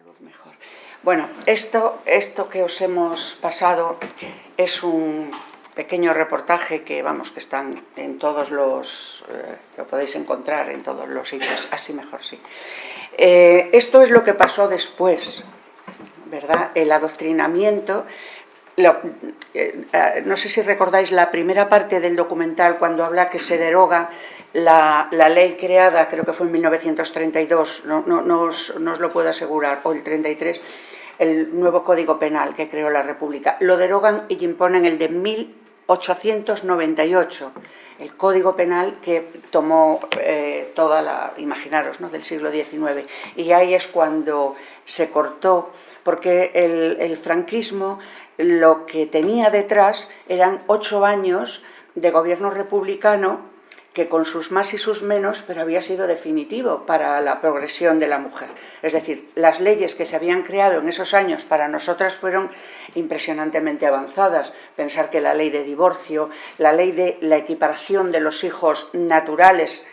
luz mejor. Bueno, esto que os hemos pasado es un pequeño reportaje que, vamos, que están en todos los... lo podéis encontrar en todos los sitios, así mejor, sí. Esto es lo que pasó después, ¿verdad? El adoctrinamiento... no sé si recordáis la primera parte del documental cuando habla que se deroga la ley creada, creo que fue en 1932, no os lo puedo asegurar, o el 33, el nuevo Código Penal que creó la República. Lo derogan y imponen el de 1898, el Código Penal que tomó toda la, imaginaros, ¿no?, del siglo XIX. Y ahí es cuando se cortó, porque el franquismo lo que tenía detrás eran 8 años de gobierno republicano que con sus más y sus menos, pero había sido definitivo para la progresión de la mujer. Es decir, las leyes que se habían creado en esos años para nosotras fueron impresionantemente avanzadas. Pensar que la ley de divorcio, la ley de la equiparación de los hijos naturales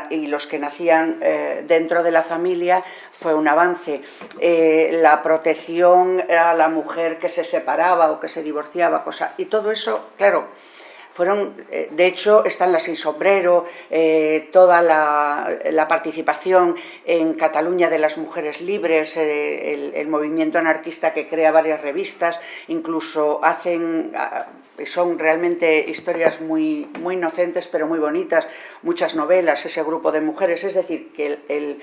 y los que nacían dentro de la familia fue un avance. La protección a la mujer que se separaba o que se divorciaba, y todo eso, claro, fueron, de hecho, están las sin sombrero, toda la participación en Cataluña de las mujeres libres, el movimiento anarquista que crea varias revistas, incluso son realmente historias muy inocentes pero muy bonitas, muchas novelas, ese grupo de mujeres. Es decir, que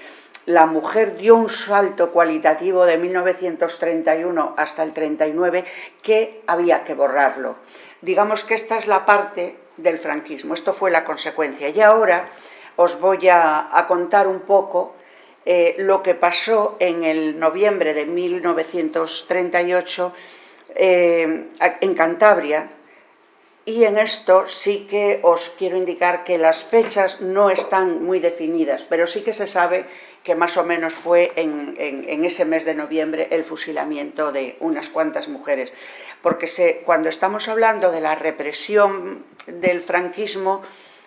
la mujer dio un salto cualitativo de 1931 hasta el 39 que había que borrarlo. Digamos que esta es la parte del franquismo, esto fue la consecuencia. Y ahora os voy a contar un poco lo que pasó en el noviembre de 1938 en Cantabria. Y en esto sí que os quiero indicar que las fechas no están muy definidas, pero sí que se sabe que más o menos fue en ese mes de noviembre el fusilamiento de unas cuantas mujeres. Porque cuando estamos hablando de la represión del franquismo,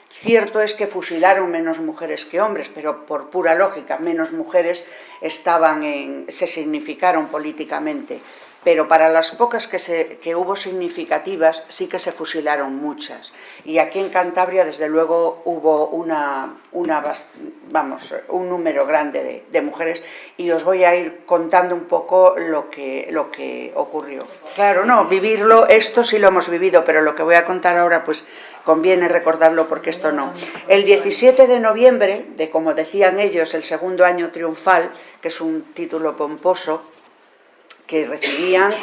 cierto es que fusilaron menos mujeres que hombres, pero por pura lógica, menos mujeres se significaron políticamente. Pero para las pocas que hubo significativas, sí que se fusilaron muchas. Y aquí en Cantabria, desde luego, hubo un número grande de mujeres, y os voy a ir contando un poco lo que ocurrió. Claro, no, vivirlo, esto sí lo hemos vivido, pero lo que voy a contar ahora, pues conviene recordarlo porque esto no. El 17 de noviembre, como decían ellos, el segundo año triunfal, que es un título pomposo, que recibían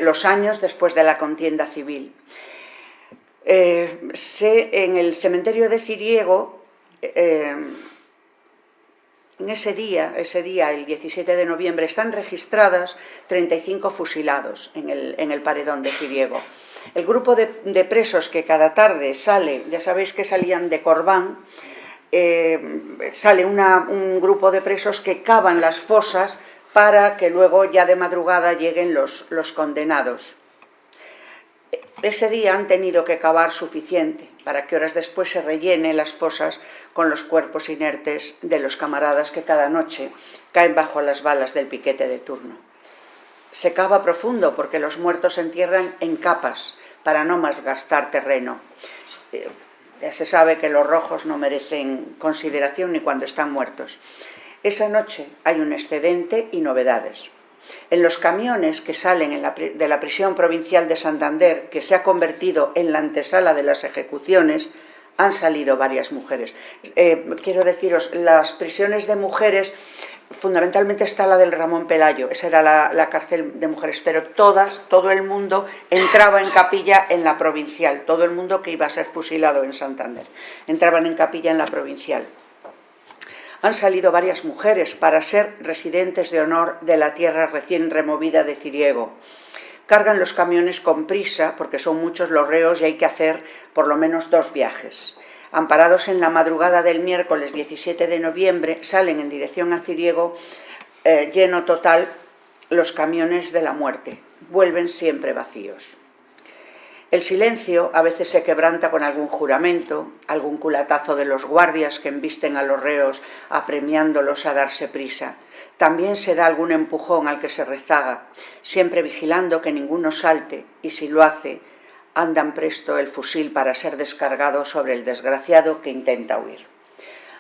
los años después de la contienda civil. En el cementerio de Ciriego, en ese día, el 17 de noviembre, están registradas 35 fusilados en el paredón de Ciriego. El grupo de presos que cada tarde sale, ya sabéis que salían de Corbán, sale un grupo de presos que cavan las fosas para que luego ya de madrugada lleguen los condenados. Ese día han tenido que cavar suficiente para que horas después se rellenen las fosas con los cuerpos inertes de los camaradas que cada noche caen bajo las balas del piquete de turno. Se cava profundo porque los muertos se entierran en capas para no malgastar terreno. Ya se sabe que los rojos no merecen consideración ni cuando están muertos. Esa noche hay un excedente y novedades. En los camiones que salen de la prisión provincial de Santander, que se ha convertido en la antesala de las ejecuciones, han salido varias mujeres. Quiero deciros, las prisiones de mujeres, fundamentalmente está la del Ramón Pelayo, esa era la cárcel de mujeres, pero todo el mundo entraba en capilla en la provincial, todo el mundo que iba a ser fusilado en Santander, entraban en capilla en la provincial. Han salido varias mujeres para ser residentes de honor de la tierra recién removida de Ciriego. Cargan los camiones con prisa porque son muchos los reos y hay que hacer por lo menos 2 viajes. Amparados en la madrugada del miércoles 17 de noviembre, salen en dirección a Ciriego, lleno total, los camiones de la muerte. Vuelven siempre vacíos. El silencio a veces se quebranta con algún juramento, algún culatazo de los guardias que embisten a los reos apremiándolos a darse prisa. También se da algún empujón al que se rezaga, siempre vigilando que ninguno salte, y si lo hace, andan presto el fusil para ser descargado sobre el desgraciado que intenta huir.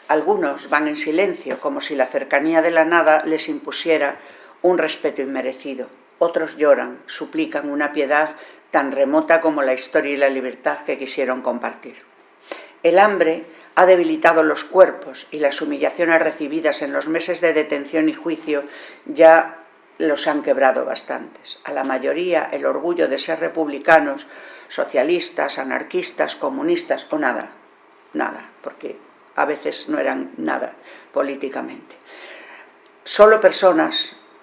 Algunos van en silencio, como si la cercanía de la nada les impusiera un respeto inmerecido. Otros lloran, suplican una piedad tan remota como la historia y la libertad que quisieron compartir. El hambre ha debilitado los cuerpos y las humillaciones recibidas en los meses de detención y juicio ya los han quebrado bastantes. A la mayoría el orgullo de ser republicanos, socialistas, anarquistas, comunistas o nada, porque a veces no eran nada políticamente.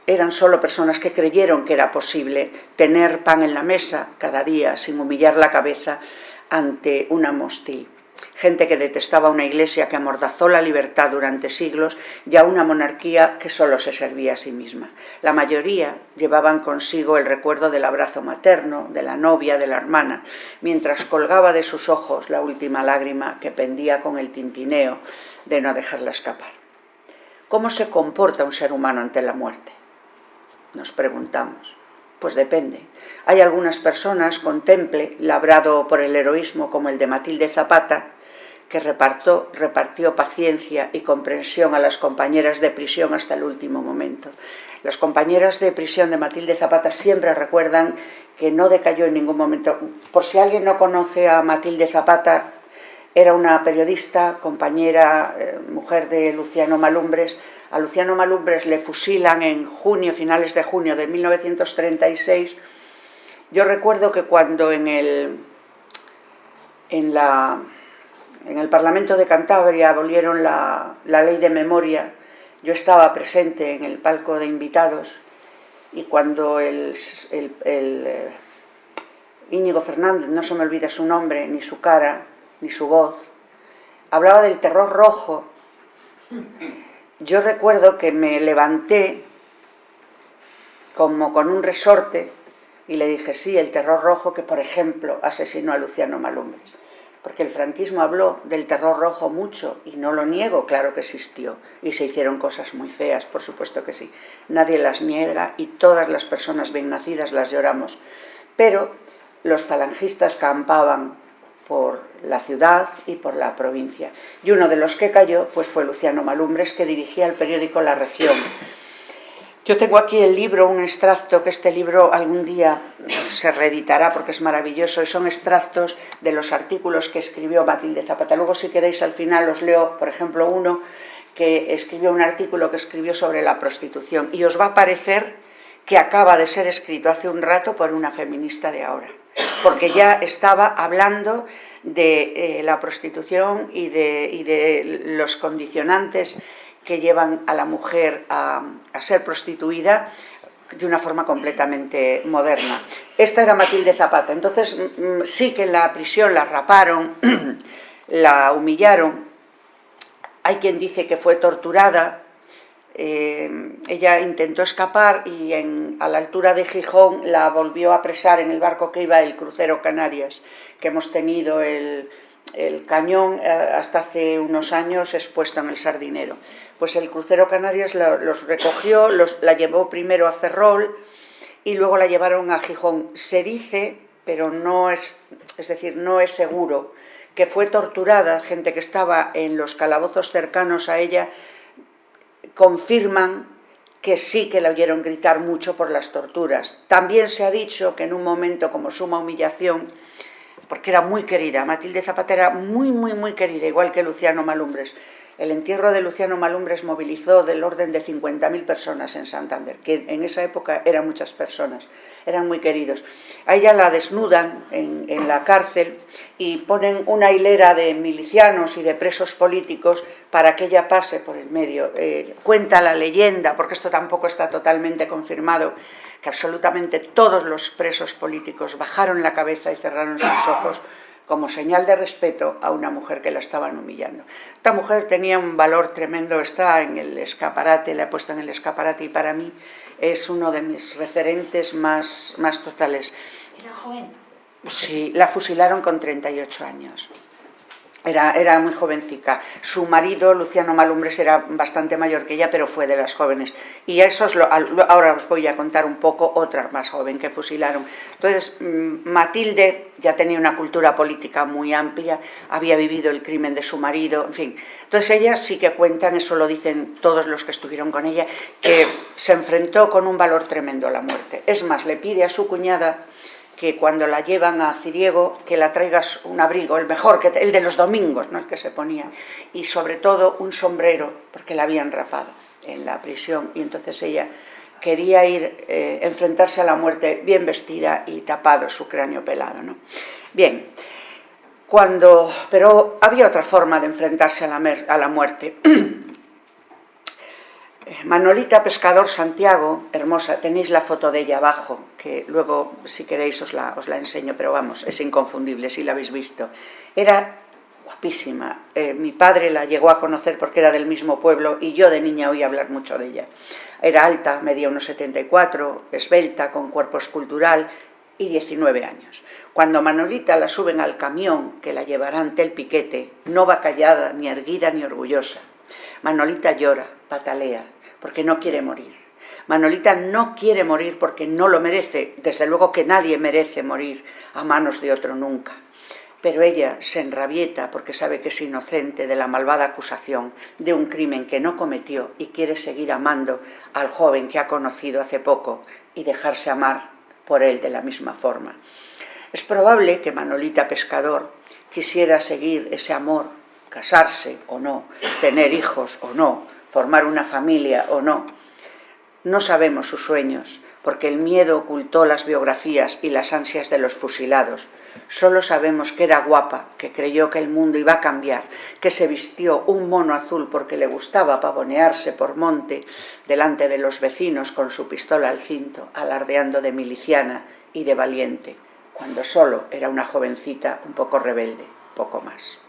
Eran solo personas que creyeron que era posible tener pan en la mesa cada día sin humillar la cabeza ante un amo hostil. Gente que detestaba una iglesia que amordazó la libertad durante siglos y a una monarquía que solo se servía a sí misma. La mayoría llevaban consigo el recuerdo del abrazo materno, de la novia, de la hermana, mientras colgaba de sus ojos la última lágrima que pendía con el tintineo de no dejarla escapar. ¿Cómo se comporta un ser humano ante la muerte? Nos preguntamos. Pues depende. Hay algunas personas con temple, labrado por el heroísmo como el de Matilde Zapata, que repartió paciencia y comprensión a las compañeras de prisión hasta el último momento. Las compañeras de prisión de Matilde Zapata siempre recuerdan que no decayó en ningún momento. Por si alguien no conoce a Matilde Zapata, era una periodista, compañera, mujer de Luciano Malumbres. A Luciano Malumbres le fusilan en junio, finales de junio de 1936. Yo recuerdo que cuando en el Parlamento de Cantabria abolieron la ley de memoria, yo estaba presente en el palco de invitados, y cuando Íñigo Fernández, no se me olvida su nombre, ni su cara, ni su voz, hablaba del terror rojo, yo recuerdo que me levanté como con un resorte y le dije, sí, el terror rojo que, por ejemplo, asesinó a Luciano Malumbres. Porque el franquismo habló del terror rojo mucho, y no lo niego, claro que existió, y se hicieron cosas muy feas, por supuesto que sí. Nadie las niega y todas las personas bien nacidas las lloramos. Pero los falangistas campaban por la ciudad y por la provincia. Y uno de los que cayó pues fue Luciano Malumbres, que dirigía el periódico La Región. Yo tengo aquí el libro, un extracto, que este libro algún día se reeditará porque es maravilloso, y son extractos de los artículos que escribió Matilde Zapata. Luego, si queréis, al final os leo, por ejemplo, uno que escribió, un artículo que escribió sobre la prostitución, y os va a parecer que acaba de ser escrito hace un rato por una feminista de ahora, porque ya estaba hablando de la prostitución y de los condicionantes que llevan a la mujer a ser prostituida de una forma completamente moderna. Esta era Matilde Zapata. Entonces, sí que en la prisión la raparon, la humillaron. Hay quien dice que fue torturada. Ella intentó escapar y a la altura de Gijón la volvió a apresar en el barco que iba el crucero Canarias, que hemos tenido el cañón hasta hace unos años expuesto en el Sardinero. Pues el crucero Canarias los recogió, la llevó primero a Ferrol y luego la llevaron a Gijón. Se dice, pero no es seguro, que fue torturada. Gente que estaba en los calabozos cercanos a ella confirman que sí que la oyeron gritar mucho por las torturas. También se ha dicho que en un momento como suma humillación, porque era muy querida, Matilde Zapata era muy, muy, muy querida, igual que Luciano Malumbres. El entierro de Luciano Malumbres movilizó del orden de 50.000 personas en Santander, que en esa época eran muchas personas, eran muy queridos. A ella la desnudan en la cárcel y ponen una hilera de milicianos y de presos políticos para que ella pase por el medio. Cuenta la leyenda, porque esto tampoco está totalmente confirmado, que absolutamente todos los presos políticos bajaron la cabeza y cerraron sus ojos como señal de respeto a una mujer que la estaban humillando. Esta mujer tenía un valor tremendo, está en el escaparate, la he puesto en el escaparate, y para mí es uno de mis referentes más totales. ¿Era joven? Sí, la fusilaron con 38 años. Era muy jovencica. Su marido, Luciano Malumbres, era bastante mayor que ella, pero fue de las jóvenes. Y eso ahora os voy a contar un poco otra más joven que fusilaron. Entonces, Matilde ya tenía una cultura política muy amplia, había vivido el crimen de su marido, en fin. Entonces ella sí que cuentan, eso lo dicen todos los que estuvieron con ella, que se enfrentó con un valor tremendo a la muerte. Es más, le pide a su cuñada que cuando la llevan a Ciriego, que la traigas un abrigo, el mejor, el de los domingos, ¿no?, el que se ponía, y sobre todo un sombrero, porque la habían rapado en la prisión, y entonces ella quería ir, enfrentarse a la muerte bien vestida y tapado su cráneo pelado, ¿no? Bien, pero había otra forma de enfrentarse a la muerte. Manolita Pescador Santiago, hermosa, tenéis la foto de ella abajo, que luego, si queréis, os la enseño, pero vamos, es inconfundible, si la habéis visto. Era guapísima. Mi padre la llegó a conocer porque era del mismo pueblo y yo de niña oí hablar mucho de ella. Era alta, medía unos 74, esbelta, con cuerpo escultural y 19 años. Cuando Manolita la suben al camión que la llevará ante el piquete, no va callada, ni erguida, ni orgullosa. Manolita llora, patalea, porque no quiere morir. Manolita no quiere morir porque no lo merece. Desde luego que nadie merece morir a manos de otro nunca. Pero ella se enrabieta porque sabe que es inocente de la malvada acusación de un crimen que no cometió y quiere seguir amando al joven que ha conocido hace poco y dejarse amar por él de la misma forma. Es probable que Manolita Pescador quisiera seguir ese amor, casarse o no, tener hijos o no, formar una familia o no. No sabemos sus sueños, porque el miedo ocultó las biografías y las ansias de los fusilados. Solo sabemos que era guapa, que creyó que el mundo iba a cambiar, que se vistió un mono azul porque le gustaba pavonearse por monte delante de los vecinos con su pistola al cinto, alardeando de miliciana y de valiente, cuando solo era una jovencita un poco rebelde, poco más.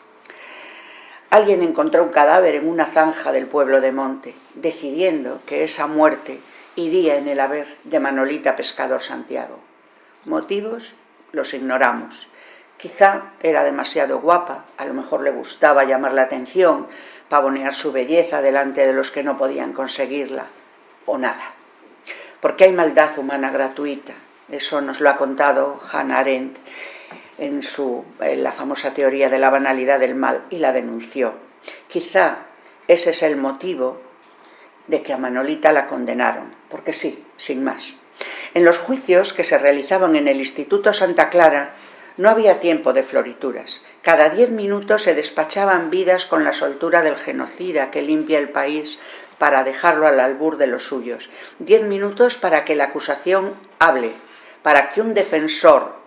Alguien encontró un cadáver en una zanja del pueblo de Monte, decidiendo que esa muerte iría en el haber de Manolita Pescador Santiago. Motivos los ignoramos. Quizá era demasiado guapa, a lo mejor le gustaba llamar la atención, pavonear su belleza delante de los que no podían conseguirla, o nada. Porque hay maldad humana gratuita, eso nos lo ha contado Hannah Arendt en la famosa teoría de la banalidad del mal, y la denunció. Quizá ese es el motivo de que a Manolita la condenaron, porque sí, sin más. En los juicios que se realizaban en el Instituto Santa Clara no había tiempo de florituras. Cada 10 minutos se despachaban vidas con la soltura del genocida que limpia el país para dejarlo al albur de los suyos. 10 minutos para que la acusación hable, para que un defensor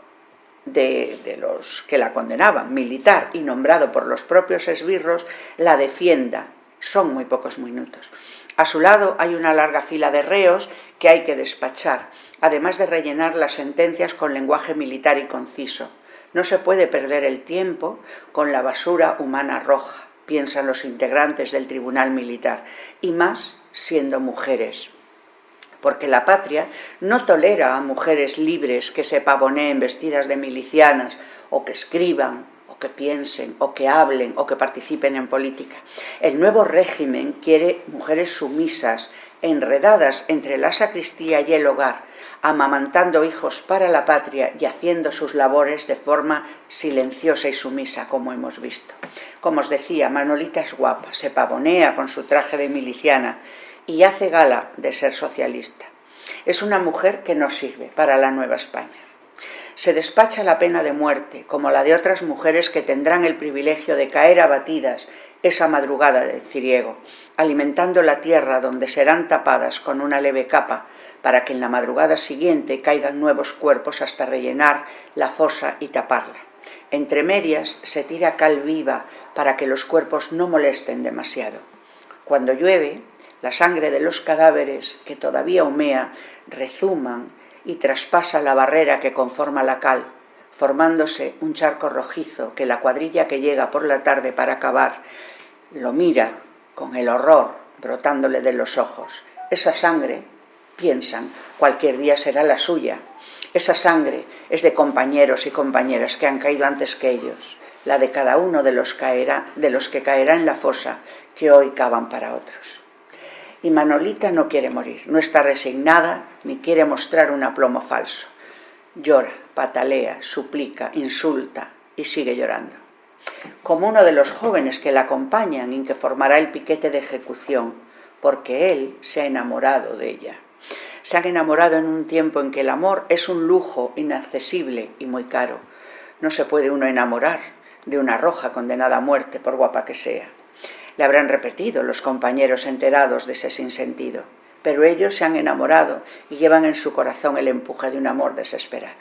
de los que la condenaban, militar y nombrado por los propios esbirros, la defienda. Son muy pocos minutos. A su lado hay una larga fila de reos que hay que despachar, además de rellenar las sentencias con lenguaje militar y conciso. No se puede perder el tiempo con la basura humana roja, piensan los integrantes del tribunal militar, y más siendo mujeres. Porque la patria no tolera a mujeres libres que se pavoneen vestidas de milicianas, o que escriban, o que piensen, o que hablen, o que participen en política. El nuevo régimen quiere mujeres sumisas, enredadas entre la sacristía y el hogar, amamantando hijos para la patria y haciendo sus labores de forma silenciosa y sumisa, como hemos visto. Como os decía, Manolita es guapa, se pavonea con su traje de miliciana y hace gala de ser socialista. Es una mujer que no sirve para la Nueva España. Se despacha la pena de muerte, como la de otras mujeres que tendrán el privilegio de caer abatidas esa madrugada de Ciriego, alimentando la tierra donde serán tapadas con una leve capa para que en la madrugada siguiente caigan nuevos cuerpos hasta rellenar la fosa y taparla. Entre medias se tira cal viva para que los cuerpos no molesten demasiado. Cuando llueve, la sangre de los cadáveres, que todavía humea, rezuman y traspasa la barrera que conforma la cal, formándose un charco rojizo que la cuadrilla que llega por la tarde para acabar lo mira con el horror brotándole de los ojos. Esa sangre, piensan, cualquier día será la suya, Esa sangre es de compañeros y compañeras que han caído antes que ellos, la de cada uno de los que caerá en la fosa que hoy cavan para otros. Y Manolita no quiere morir, no está resignada ni quiere mostrar un aplomo falso. Llora, patalea, suplica, insulta y sigue llorando. Como uno de los jóvenes que la acompañan y que formará el piquete de ejecución, porque él se ha enamorado de ella. Se han enamorado en un tiempo en que el amor es un lujo inaccesible y muy caro. No se puede uno enamorar de una roja condenada a muerte, por guapa que sea. Le habrán repetido los compañeros enterados de ese sinsentido, pero ellos se han enamorado y llevan en su corazón el empuje de un amor desesperado.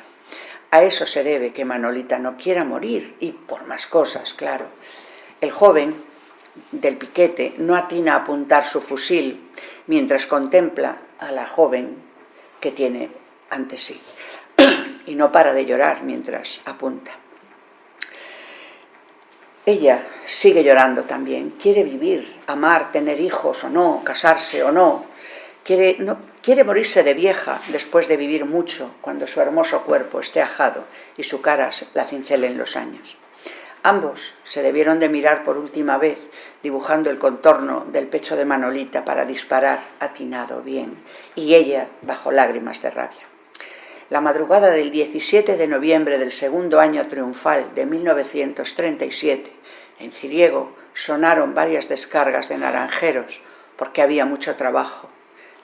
A eso se debe que Manolita no quiera morir, y por más cosas, claro. El joven del piquete no atina a apuntar su fusil mientras contempla a la joven que tiene ante sí y no para de llorar mientras apunta. Ella sigue llorando también, quiere vivir, amar, tener hijos o no, casarse o no. Quiere morirse de vieja después de vivir mucho, cuando su hermoso cuerpo esté ajado y su cara la cincelen los años. Ambos se debieron de mirar por última vez, dibujando el contorno del pecho de Manolita para disparar atinado bien, y ella bajo lágrimas de rabia. La madrugada del 17 de noviembre del segundo año triunfal de 1937, en Ciriego sonaron varias descargas de naranjeros, porque había mucho trabajo,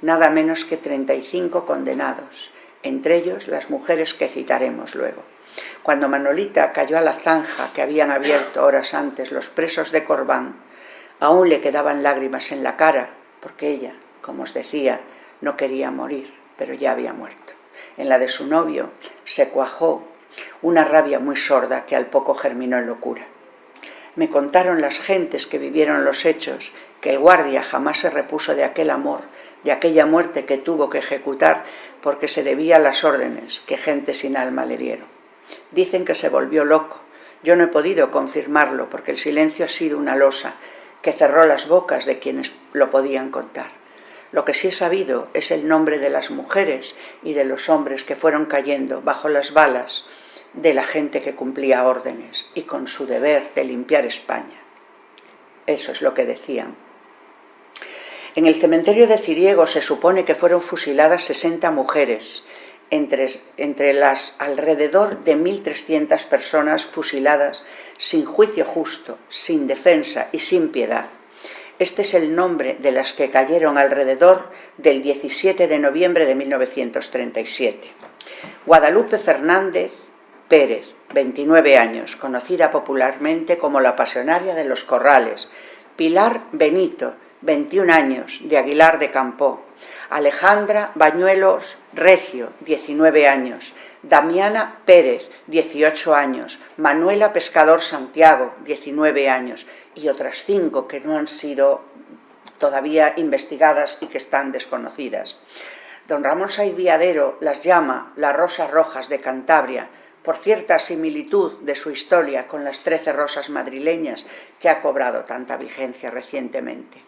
nada menos que 35 condenados, entre ellos las mujeres que citaremos luego. Cuando Manolita cayó a la zanja que habían abierto horas antes los presos de Corbán, aún le quedaban lágrimas en la cara, porque ella, como os decía, no quería morir, pero ya había muerto. En la de su novio se cuajó una rabia muy sorda que al poco germinó en locura. Me contaron las gentes que vivieron los hechos que el guardia jamás se repuso de aquel amor, de aquella muerte que tuvo que ejecutar porque se debía a las órdenes que gente sin alma le dieron. Dicen que se volvió loco. Yo no he podido confirmarlo porque el silencio ha sido una losa que cerró las bocas de quienes lo podían contar. Lo que sí he sabido es el nombre de las mujeres y de los hombres que fueron cayendo bajo las balas de la gente que cumplía órdenes y con su deber de limpiar España. Eso es lo que decían. En el cementerio de Ciriego se supone que fueron fusiladas 60 mujeres, entre las alrededor de 1.300 personas fusiladas sin juicio justo, sin defensa y sin piedad. Este es el nombre de las que cayeron alrededor del 17 de noviembre de 1937. Guadalupe Fernández Pérez, 29 años, conocida popularmente como la Pasionaria de los Corrales. Pilar Benito, 21 años, de Aguilar de Campoo. Alejandra Bañuelos Recio, 19 años. Damiana Pérez, 18 años. Manuela Pescador Santiago, 19 años. Y otras 5 que no han sido todavía investigadas y que están desconocidas. Don Ramón Saiz Viadero las llama las Rosas Rojas de Cantabria, por cierta similitud de su historia con las 13 rosas madrileñas que ha cobrado tanta vigencia recientemente.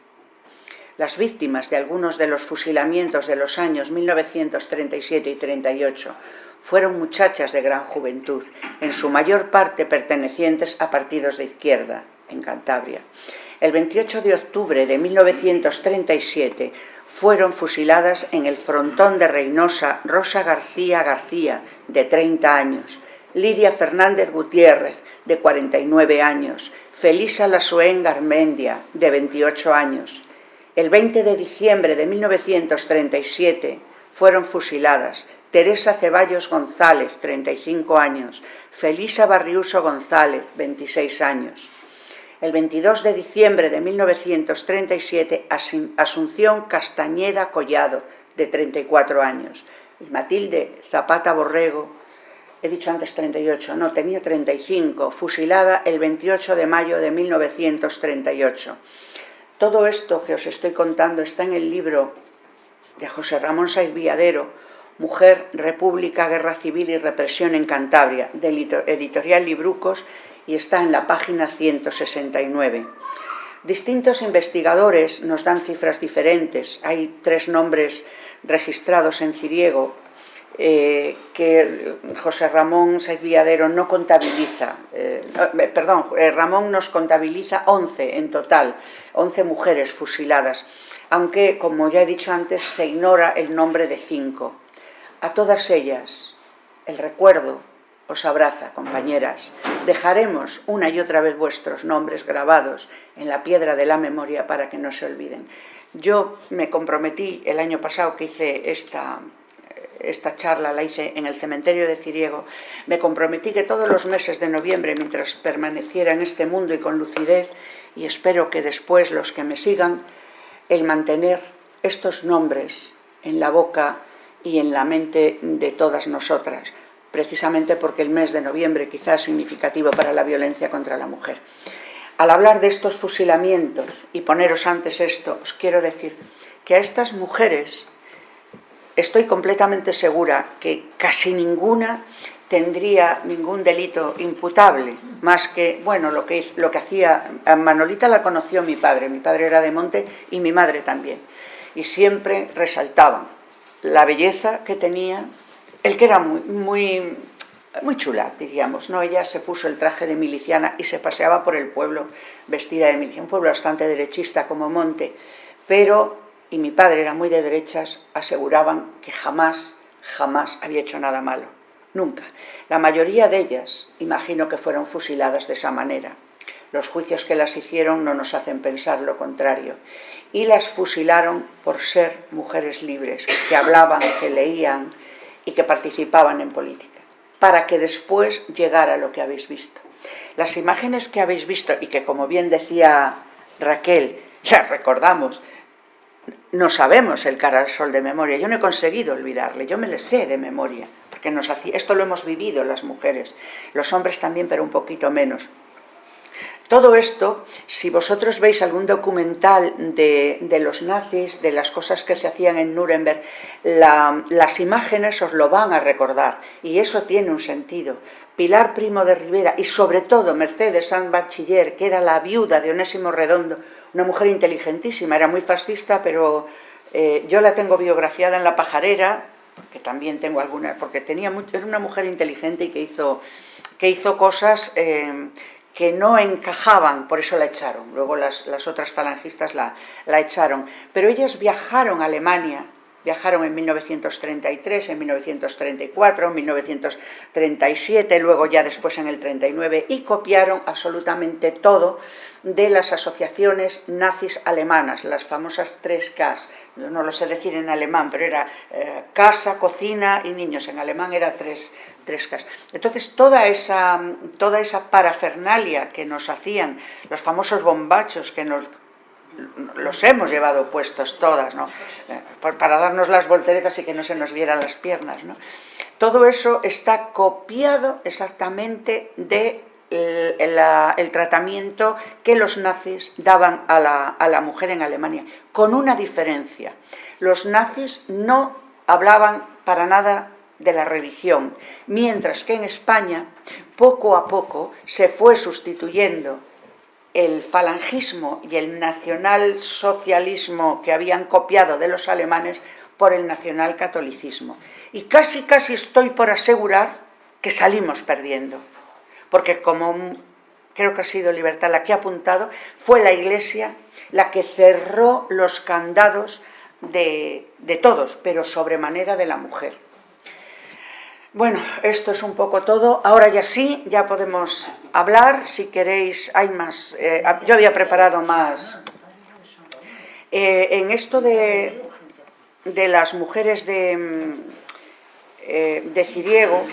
Las víctimas de algunos de los fusilamientos de los años 1937 y 38 fueron muchachas de gran juventud, en su mayor parte pertenecientes a partidos de izquierda, en Cantabria. El 28 de octubre de 1937 fueron fusiladas en el frontón de Reynosa Rosa García García, de 30 años, Lidia Fernández Gutiérrez, de 49 años, Felisa Lasuen Garmendia, de 28 años. El 20 de diciembre de 1937 fueron fusiladas Teresa Ceballos González, 35 años, Felisa Barriuso González, 26 años. El 22 de diciembre de 1937, Asunción Castañeda Collado, de 34 años. Y Matilde Zapata Borrego, he dicho antes 38, no, tenía 35, fusilada el 28 de mayo de 1938. Todo esto que os estoy contando está en el libro de José Ramón Saiz Viadero, Mujer, República, Guerra Civil y Represión en Cantabria, del editorial Librucos, y está en la página 169. Distintos investigadores nos dan cifras diferentes. Hay 3 nombres registrados en Ciriego que José Ramón Saiz Viadero no contabiliza, Ramón nos contabiliza 11 en total, 11 mujeres fusiladas, aunque, como ya he dicho antes, se ignora el nombre de 5. A todas ellas, el recuerdo os abraza, compañeras. Dejaremos una y otra vez vuestros nombres grabados en la piedra de la memoria para que no se olviden. Yo me comprometí el año pasado que hice esta charla, la hice en el cementerio de Ciriego, me comprometí que todos los meses de noviembre, mientras permaneciera en este mundo y con lucidez, y espero que después los que me sigan, el mantener estos nombres en la boca y en la mente de todas nosotras, precisamente porque el mes de noviembre quizás es significativo para la violencia contra la mujer. Al hablar de estos fusilamientos y poneros antes esto, os quiero decir que a estas mujeres estoy completamente segura que casi ninguna tendría ningún delito imputable, más que, bueno, lo que hacía, a Manolita la conoció mi padre era de Monte y mi madre también, y siempre resaltaban la belleza que tenía, el que era muy chula, diríamos, ¿no? Ella se puso el traje de miliciana y se paseaba por el pueblo vestida de miliciana, un pueblo bastante derechista como Monte, pero, y mi padre era muy de derechas, aseguraban que jamás había hecho nada malo, nunca. La mayoría de ellas, imagino que fueron fusiladas de esa manera. Los juicios que las hicieron no nos hacen pensar lo contrario. Y las fusilaron por ser mujeres libres, que hablaban, que leían y que participaban en política, para que después llegara lo que habéis visto. Las imágenes que habéis visto y que, como bien decía Raquel, las recordamos, no sabemos el cara al sol de memoria. Yo no he conseguido olvidarle, yo me le sé de memoria, porque esto lo hemos vivido las mujeres, los hombres también, pero un poquito menos. Todo esto, si vosotros veis algún documental de los nazis, de las cosas que se hacían en Nuremberg, las imágenes os lo van a recordar, y eso tiene un sentido. Pilar Primo de Rivera y sobre todo Mercedes Sanz Bachiller, que era la viuda de Onésimo Redondo, una mujer inteligentísima, era muy fascista, pero yo la tengo biografiada en La Pajarera, porque también tengo alguna, porque era una mujer inteligente y que hizo cosas que no encajaban, por eso la echaron. Luego las otras falangistas la echaron. Pero ellas viajaron a Alemania, viajaron en 1933, en 1934, en 1937, luego ya después en el 39, y copiaron absolutamente todo de las asociaciones nazis alemanas, las famosas 3Ks. Yo no lo sé decir en alemán, pero era casa, cocina y niños. En alemán era 3Ks. Entonces, toda esa parafernalia que nos hacían, los famosos bombachos que los hemos llevado puestos todas, ¿no? Para darnos las volteretas y que no se nos vieran las piernas, ¿no? Todo eso está copiado exactamente de el tratamiento que los nazis daban a la mujer en Alemania, con una diferencia. Los nazis no hablaban para nada de la religión, mientras que en España, poco a poco, se fue sustituyendo el falangismo y el nacionalsocialismo que habían copiado de los alemanes por el nacionalcatolicismo. Y casi estoy por asegurar que salimos perdiendo, porque como creo que ha sido Libertad la que ha apuntado, fue la Iglesia la que cerró los candados de todos, pero sobremanera de la mujer. Bueno, esto es un poco todo. Ahora ya sí, ya podemos hablar. Si queréis, hay más. Yo había preparado más. En esto de las mujeres de Ciriego,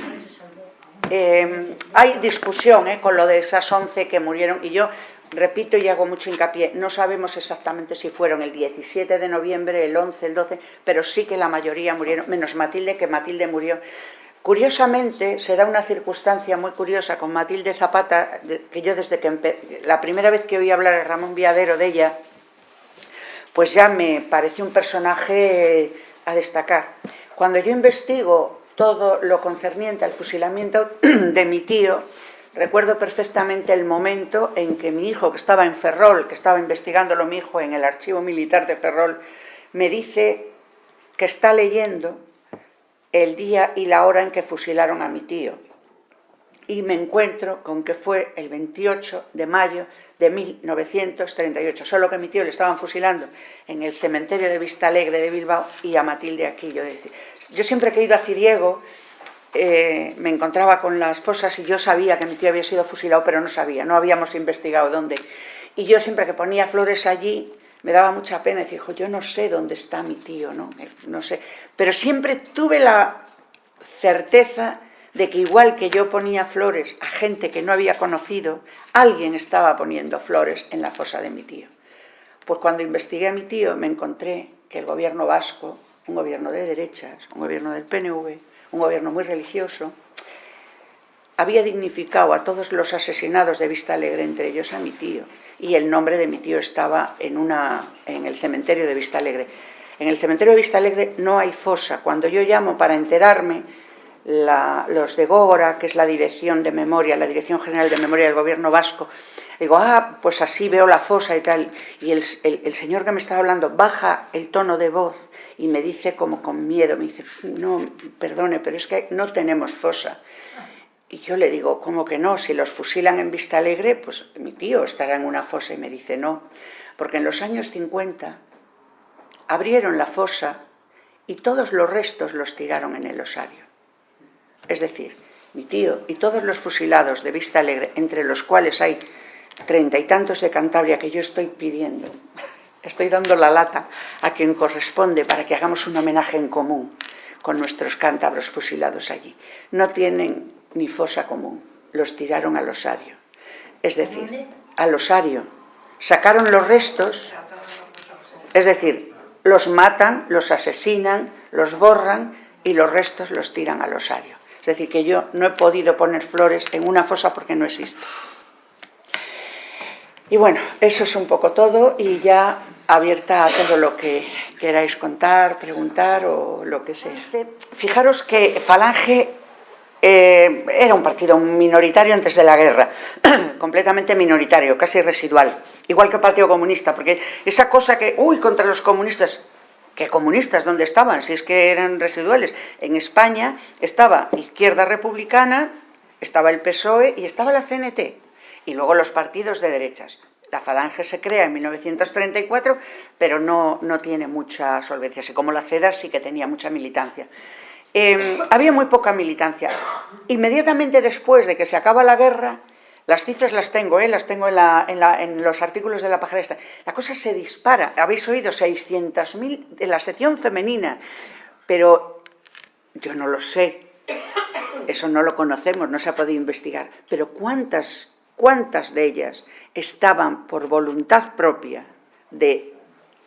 hay discusión con lo de esas 11 que murieron, y yo repito y hago mucho hincapié, no sabemos exactamente si fueron el 17 de noviembre, el 11, el 12, pero sí que la mayoría murieron, menos Matilde, que Matilde murió. Curiosamente, se da una circunstancia muy curiosa con Matilde Zapata, que yo desde que la primera vez que oí hablar a Ramón Viadero de ella, pues ya me pareció un personaje a destacar. Cuando yo investigo todo lo concerniente al fusilamiento de mi tío, recuerdo perfectamente el momento en que mi hijo, que estaba en Ferrol, que estaba investigándolo mi hijo en el archivo militar de Ferrol, me dice que está leyendo el día y la hora en que fusilaron a mi tío. Y me encuentro con que fue el 28 de mayo de 1938, solo que a mi tío le estaban fusilando en el cementerio de Vistalegre de Bilbao y a Matilde aquí. Yo siempre que he ido a Ciriego me encontraba con las fosas y yo sabía que mi tío había sido fusilado, pero no sabía, no habíamos investigado dónde. Y yo siempre que ponía flores allí me daba mucha pena decir, yo no sé dónde está mi tío, no sé. Pero siempre tuve la certeza de que igual que yo ponía flores a gente que no había conocido, alguien estaba poniendo flores en la fosa de mi tío. Pues cuando investigué a mi tío me encontré que el gobierno vasco, un gobierno de derechas, un gobierno del PNV, un gobierno muy religioso, había dignificado a todos los asesinados de Vistalegre, entre ellos a mi tío, y el nombre de mi tío estaba en el cementerio de Vistalegre. En el cementerio de Vistalegre no hay fosa. Cuando yo llamo para enterarme, los de Gógora, que es la Dirección de Memoria, la Dirección General de Memoria del Gobierno Vasco, digo, pues así veo la fosa y tal. Y el señor que me estaba hablando baja el tono de voz y me dice como con miedo, me dice, no, perdone, pero es que no tenemos fosa. Y yo le digo, ¿cómo que no? Si los fusilan en Vistalegre, pues mi tío estará en una fosa. Y me dice, no, porque en los años 50 abrieron la fosa y todos los restos los tiraron en el osario. Es decir, mi tío y todos los fusilados de Vistalegre, entre los cuales hay 30 y tantos de Cantabria que yo estoy pidiendo, estoy dando la lata a quien corresponde para que hagamos un homenaje en común con nuestros cántabros fusilados allí. No tienen ni fosa común, los tiraron al osario. Es decir, al osario. Sacaron los restos, es decir, los matan, los asesinan, los borran y los restos los tiran al osario. Es decir, que yo no he podido poner flores en una fosa porque no existe. Y bueno, eso es un poco todo y ya abierta a todo lo que queráis contar, preguntar o lo que sea. Fijaros que Falange era un partido minoritario antes de la guerra, completamente minoritario, casi residual, igual que el Partido Comunista, porque esa cosa que, contra los comunistas, ¿qué comunistas? ¿Dónde estaban? Si es que eran residuales. En España estaba Izquierda Republicana, estaba el PSOE y estaba la CNT. Y luego los partidos de derechas. La Falange se crea en 1934, pero no tiene mucha solvencia. Así como la CEDA sí que tenía mucha militancia. Había muy poca militancia. Inmediatamente después de que se acaba la guerra, las cifras las tengo en los artículos de la página esta. La cosa se dispara. Habéis oído 600.000 de la sección femenina, pero yo no lo sé. Eso no lo conocemos, no se ha podido investigar. Pero ¿cuántas de ellas estaban por voluntad propia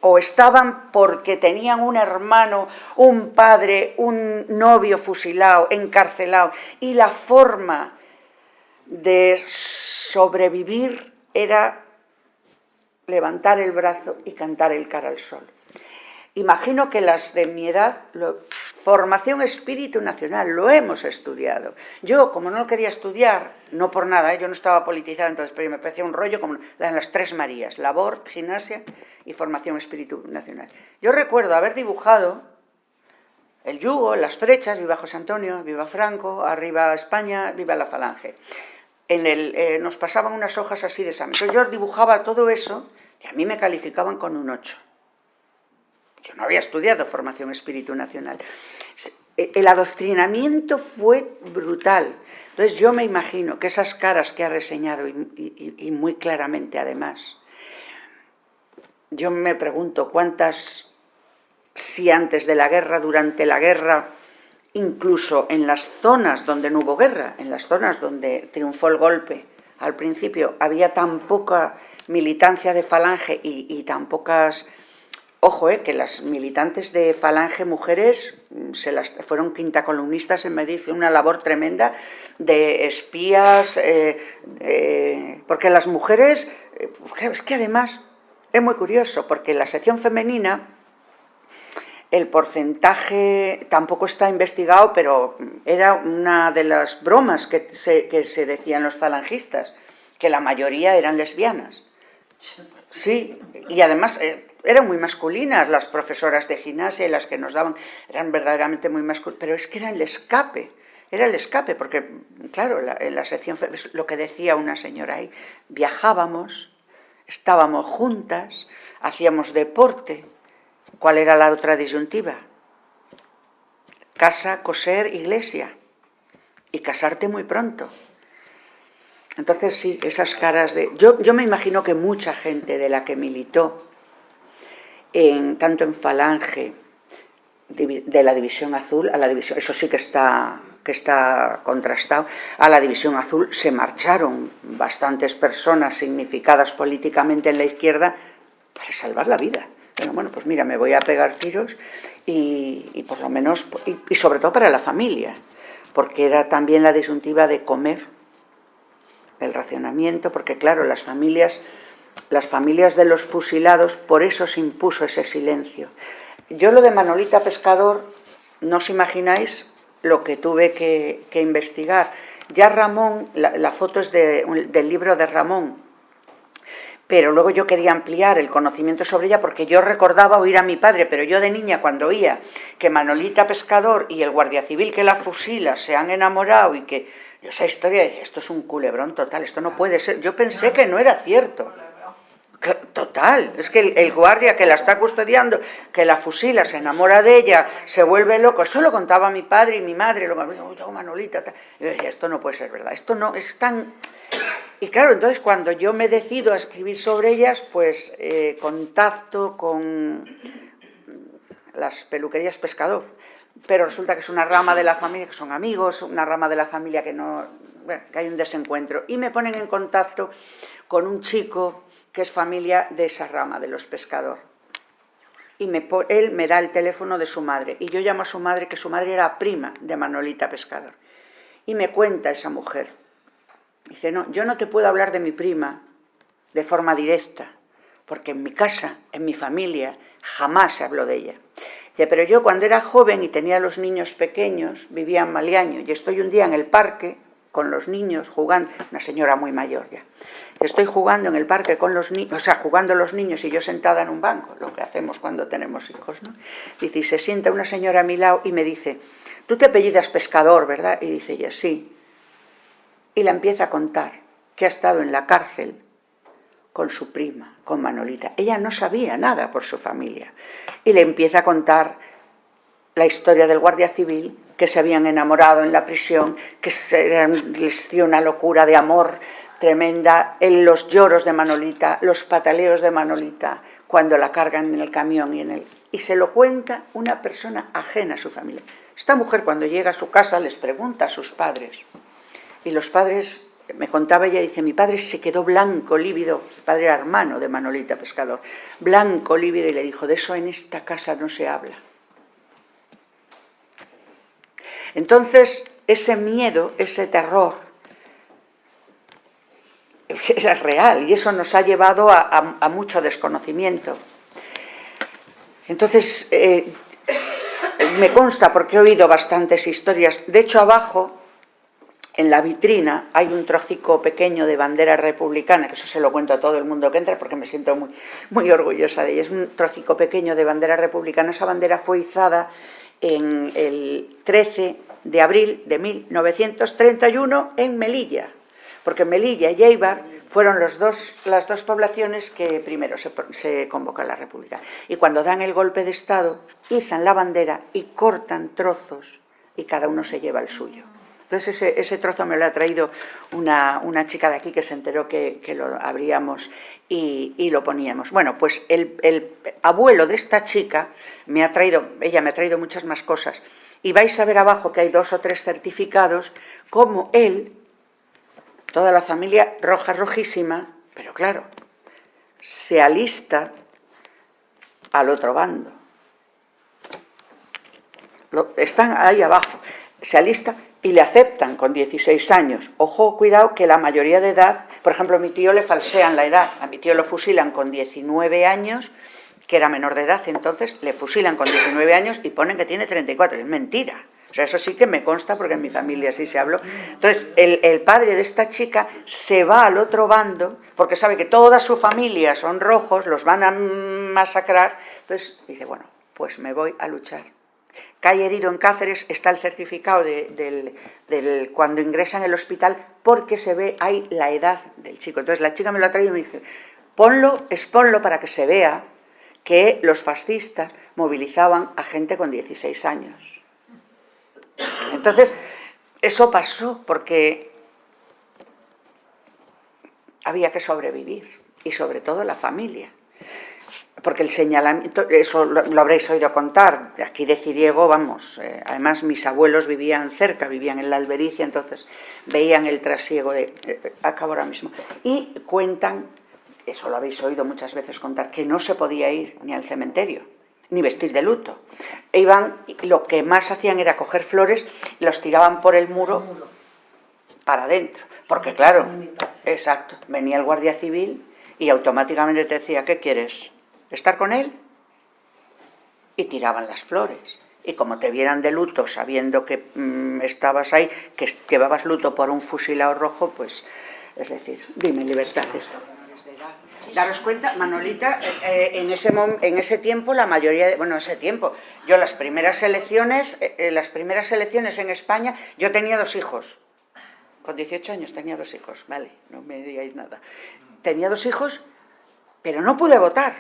o estaban porque tenían un hermano, un padre, un novio fusilado, encarcelado, y la forma de sobrevivir era levantar el brazo y cantar el cara al sol? Imagino que las de mi edad, formación espíritu nacional, lo hemos estudiado. Yo, como no lo quería estudiar, no por nada, yo no estaba politizada entonces, pero me parecía un rollo como las tres Marías, labor, gimnasia y formación espíritu nacional. Yo recuerdo haber dibujado el yugo, las flechas, viva José Antonio, viva Franco, arriba España, viva la Falange. Nos pasaban unas hojas así de examen. Entonces yo dibujaba todo eso y a mí me calificaban con un 8. Yo no había estudiado formación espíritu nacional. El adoctrinamiento fue brutal. Entonces yo me imagino que esas caras que ha reseñado, y muy claramente además, yo me pregunto cuántas, si antes de la guerra, durante la guerra, incluso en las zonas donde no hubo guerra, en las zonas donde triunfó el golpe al principio, había tan poca militancia de Falange y tan pocas... Ojo, que las militantes de Falange mujeres fueron quintacolumnistas en Madrid, una labor tremenda de espías, porque las mujeres, es que además es muy curioso, porque en la sección femenina el porcentaje tampoco está investigado, pero era una de las bromas que se decían los falangistas, que la mayoría eran lesbianas. Sí, y además eran muy masculinas las profesoras de gimnasia y las que nos daban, eran verdaderamente muy masculinas, pero es que era el escape, porque, claro, en la sección, lo que decía una señora ahí, viajábamos, estábamos juntas, hacíamos deporte. ¿Cuál era la otra disyuntiva? Casa, coser, iglesia. Y casarte muy pronto. Entonces sí, esas caras de... Yo me imagino que mucha gente de la que militó, tanto en Falange, de la División Azul a la División... Eso sí que está contrastado. A la División Azul se marcharon bastantes personas significadas políticamente en la izquierda para salvar la vida. Bueno, pues mira, me voy a pegar tiros y por lo menos... Y sobre todo para la familia, porque era también la disyuntiva de comer, el racionamiento, porque claro, las familias de los fusilados, por eso se impuso ese silencio. Yo lo de Manolita Pescador, no os imagináis lo que tuve que investigar. Ya Ramón, la foto es del libro de Ramón, pero luego yo quería ampliar el conocimiento sobre ella porque yo recordaba oír a mi padre, pero yo de niña cuando oía que Manolita Pescador y el guardia civil que la fusila se han enamorado y que... Yo esa historia, esto es un culebrón total, esto no puede ser. Yo pensé que no era cierto. Total, es que el guardia que la está custodiando, que la fusila, se enamora de ella, se vuelve loco. Eso lo contaba mi padre y mi madre, luego Manolita, tal. Y yo decía, esto no puede ser verdad, esto no es tan... Y claro, entonces cuando yo me decido a escribir sobre ellas, pues contacto con las peluquerías Pescador, pero resulta que es una rama de la familia, que son amigos, una rama de la familia que no... Bueno, que hay un desencuentro. Y me ponen en contacto con un chico que es familia de esa rama, de los Pescador. Y él me da el teléfono de su madre, y yo llamo a su madre, que su madre era prima de Manolita Pescador. Y me cuenta esa mujer. Dice, no, yo no te puedo hablar de mi prima de forma directa, porque en mi casa, en mi familia, jamás se habló de ella. Dice, pero yo cuando era joven y tenía los niños pequeños, vivía en Maliaño, y estoy un día en el parque con los niños jugando, una señora muy mayor ya, estoy jugando en el parque con los niños, o sea, jugando los niños y yo sentada en un banco, lo que hacemos cuando tenemos hijos, ¿no? Dice, y se sienta una señora a mi lado y me dice, tú te apellidas Pescador, ¿verdad? Y dice ella, sí. Y la empieza a contar que ha estado en la cárcel con su prima, con Manolita. Ella no sabía nada por su familia. Y le empieza a contar la historia del guardia civil, que se habían enamorado en la prisión, que les dio una locura de amor tremenda, en los lloros de Manolita, los pataleos de Manolita, cuando la cargan en el camión y se lo cuenta una persona ajena a su familia. Esta mujer cuando llega a su casa les pregunta a sus padres, y los padres, me contaba ella, dice, mi padre se quedó blanco, lívido, el padre era hermano de Manolita Pescador, blanco, lívido, y le dijo, de eso en esta casa no se habla. Entonces, ese miedo, ese terror, era real, y eso nos ha llevado a mucho desconocimiento. Entonces, me consta, porque he oído bastantes historias, de hecho abajo, en la vitrina hay un trocico pequeño de bandera republicana, que eso se lo cuento a todo el mundo que entra porque me siento muy, muy orgullosa de ella. Es un trocico pequeño de bandera republicana. Esa bandera fue izada en el 13 de abril de 1931 en Melilla, porque Melilla y Éibar fueron las dos poblaciones que primero se convocó a la República. Y cuando dan el golpe de Estado, izan la bandera y cortan trozos y cada uno se lleva el suyo. Entonces ese trozo me lo ha traído una chica de aquí que se enteró que lo abríamos y lo poníamos. Bueno, pues el abuelo de esta chica ella me ha traído muchas más cosas. Y vais a ver abajo que hay 2 o 3 certificados, como él, toda la familia roja, rojísima, pero claro, se alista al otro bando. Están ahí abajo, se alista y le aceptan con 16 años. Ojo, cuidado, que la mayoría de edad, por ejemplo, a mi tío le falsean la edad, a mi tío lo fusilan con 19 años, que era menor de edad, entonces le fusilan con 19 años y ponen que tiene 34, es mentira. O sea, eso sí que me consta porque en mi familia sí se habló. Entonces, el padre de esta chica se va al otro bando porque sabe que toda su familia son rojos, los van a masacrar. Entonces dice, bueno, pues me voy a luchar. Cae herido en Cáceres, está el certificado del cuando ingresa en el hospital porque se ve ahí la edad del chico. Entonces la chica me lo ha traído y me dice, exponlo para que se vea que los fascistas movilizaban a gente con 16 años. Entonces, eso pasó porque había que sobrevivir, y sobre todo la familia. Porque el señalamiento, eso lo habréis oído contar, de aquí de Ciriego, vamos, además mis abuelos vivían cerca, vivían en la Albericia, entonces veían el trasiego acabo ahora mismo. Y cuentan, eso lo habéis oído muchas veces contar, que no se podía ir ni al cementerio, ni vestir de luto. Iban, lo que más hacían era coger flores y los tiraban por el muro para adentro. Porque claro, exacto, venía el guardia civil y automáticamente te decía, ¿qué quieres? ¿Estar con él? Y tiraban las flores. Y como te vieran de luto, sabiendo que estabas ahí, que llevabas luto por un fusilado rojo, pues, es decir, dime, libertad. Daros cuenta, Manolita, en ese tiempo, la mayoría, ese tiempo, yo las primeras elecciones en España, yo tenía 2 hijos. Con 18 años tenía 2 hijos, vale, no me digáis nada. Tenía 2 hijos, pero no pude votar.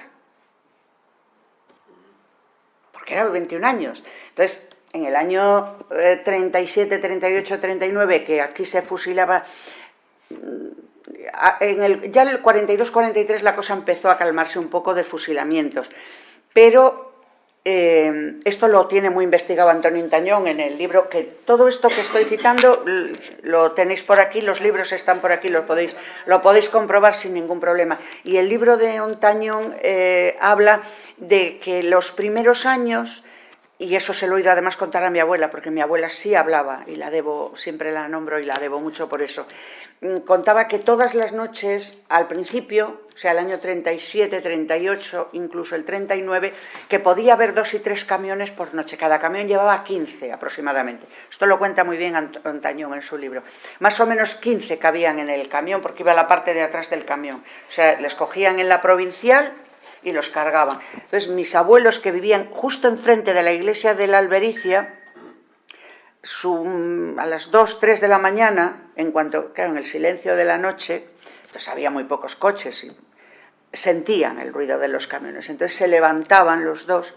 Porque era 21 años. Entonces, en el año 37, 38, 39, que aquí se fusilaba, ya en el 42, 43 la cosa empezó a calmarse un poco de fusilamientos. Pero esto lo tiene muy investigado Antonio Intañón en el libro, que todo esto que estoy citando lo tenéis por aquí, los libros están por aquí, lo podéis comprobar sin ningún problema. Y el libro de Intañón habla de que los primeros años, y eso se lo he oído además contar a mi abuela, porque mi abuela sí hablaba, y la debo, siempre la nombro y la debo mucho por eso, contaba que todas las noches, al principio, o sea, el año 37, 38, incluso el 39, que podía haber 2 y 3 camiones por noche. Cada camión llevaba 15 aproximadamente. Esto lo cuenta muy bien Antañón en su libro. Más o menos 15 cabían en el camión, porque iba a la parte de atrás del camión. O sea, les cogían en la provincial y los cargaban. Entonces, mis abuelos, que vivían justo enfrente de la iglesia de la Albericia, a las 2, 3 de la mañana, en el silencio de la noche, pues había muy pocos coches y sentían el ruido de los camiones. Entonces se levantaban los dos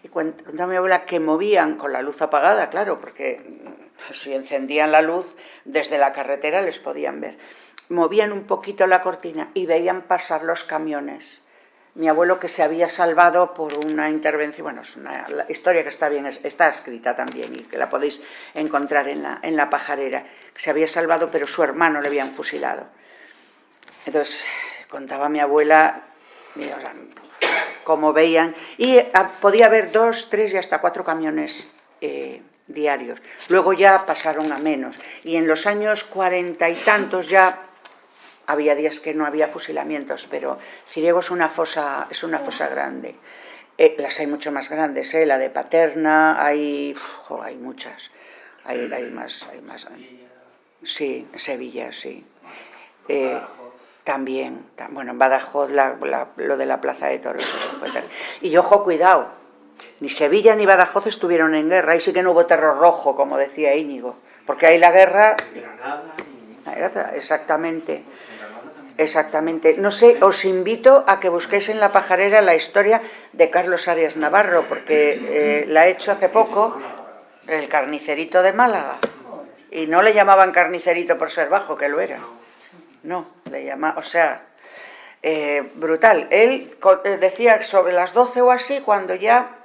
y contaba mi abuela que movían con la luz apagada, claro, porque si encendían la luz desde la carretera les podían ver. Movían un poquito la cortina y veían pasar los camiones. Mi abuelo, que se había salvado por una intervención, es una historia que está escrita también y que la podéis encontrar en la pajarera, que se había salvado pero su hermano le habían fusilado. Entonces, contaba mi abuela, cómo veían, y podía haber 2, 3 y hasta 4 camiones diarios. Luego ya pasaron a menos, y en los años 40 y tantos ya había días que no había fusilamientos, pero Ciriego es una fosa grande. Las hay mucho más grandes, la de Paterna, hay muchas, hay más. Sí, Sevilla, sí. También, bueno, en Badajoz lo de la Plaza de Toros. Y ojo, cuidado, ni Sevilla ni Badajoz estuvieron en guerra, ahí sí que no hubo terror rojo, como decía Íñigo, porque ahí la guerra... Exactamente. Exactamente. No sé, os invito a que busquéis en la pajarera la historia de Carlos Arias Navarro, porque la he hecho hace poco, el carnicerito de Málaga. Y no le llamaban carnicerito por ser bajo, que lo era. No, le llamaban, brutal. Él decía sobre las 12 o así, cuando ya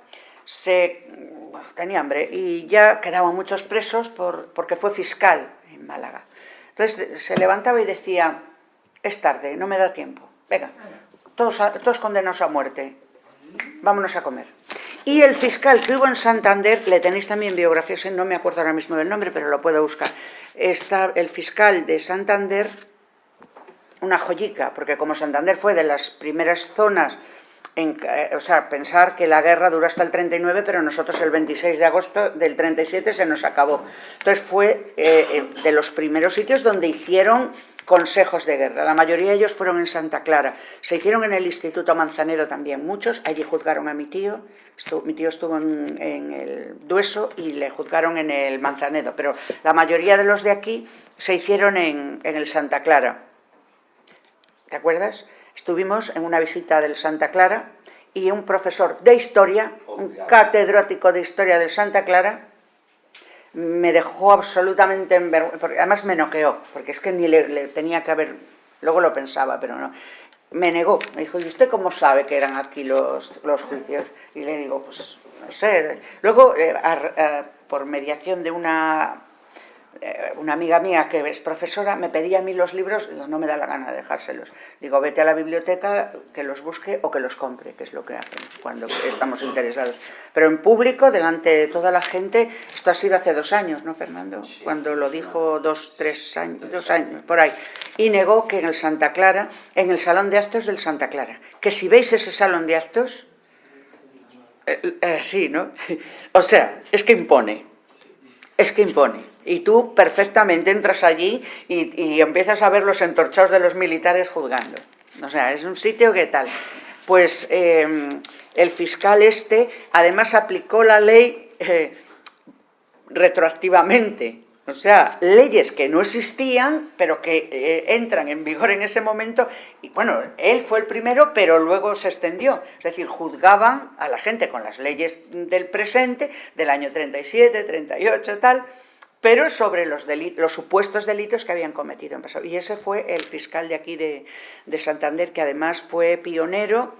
tenía hambre y ya quedaban muchos presos porque fue fiscal en Málaga. Entonces se levantaba y decía, es tarde, no me da tiempo, venga, todos condenados a muerte, vámonos a comer. Y el fiscal que hubo en Santander, le tenéis también biografías, no me acuerdo ahora mismo del nombre, pero lo puedo buscar, está el fiscal de Santander, una joyica, porque como Santander fue de las primeras zonas o sea, pensar que la guerra duró hasta el 39, pero nosotros el 26 de agosto del 37 se nos acabó. Entonces fue de los primeros sitios donde hicieron consejos de guerra. La mayoría de ellos fueron en Santa Clara. Se hicieron en el Instituto Manzanedo también muchos. Allí juzgaron a mi tío. Mi tío estuvo en el Dueso y le juzgaron en el Manzanedo. Pero la mayoría de los de aquí se hicieron en el Santa Clara. ¿Te acuerdas? Estuvimos en una visita del Santa Clara y un profesor de historia, un catedrático de historia del Santa Clara, me dejó absolutamente envergonzada, además me noqueó, porque es que ni le tenía que haber, luego lo pensaba, pero no. Me negó, me dijo, ¿y usted cómo sabe que eran aquí los juicios? Y le digo, pues no sé. Luego, por mediación de una amiga mía que es profesora, me pedía a mí los libros, no me da la gana de dejárselos. Digo, vete a la biblioteca, que los busque o que los compre, que es lo que hacemos cuando estamos interesados. Pero en público, delante de toda la gente, esto ha sido hace 2 años, ¿no, Fernando? Sí. Cuando lo dijo 2 años, 2 años, por ahí. Y negó que en el Santa Clara, en el Salón de Actos del Santa Clara, que si veis ese Salón de Actos, sí, ¿no? O sea, es que impone. Es que impone. Y tú perfectamente entras allí y empiezas a ver los entorchados de los militares juzgando. O sea, es un sitio que tal. Pues el fiscal además aplicó la ley retroactivamente. O sea, leyes que no existían, pero que entran en vigor en ese momento. Y bueno, él fue el primero, pero luego se extendió. Es decir, juzgaban a la gente con las leyes del presente, del año 37, 38, tal, pero sobre los supuestos delitos que habían cometido en pasado. Y ese fue el fiscal de aquí de Santander, que además fue pionero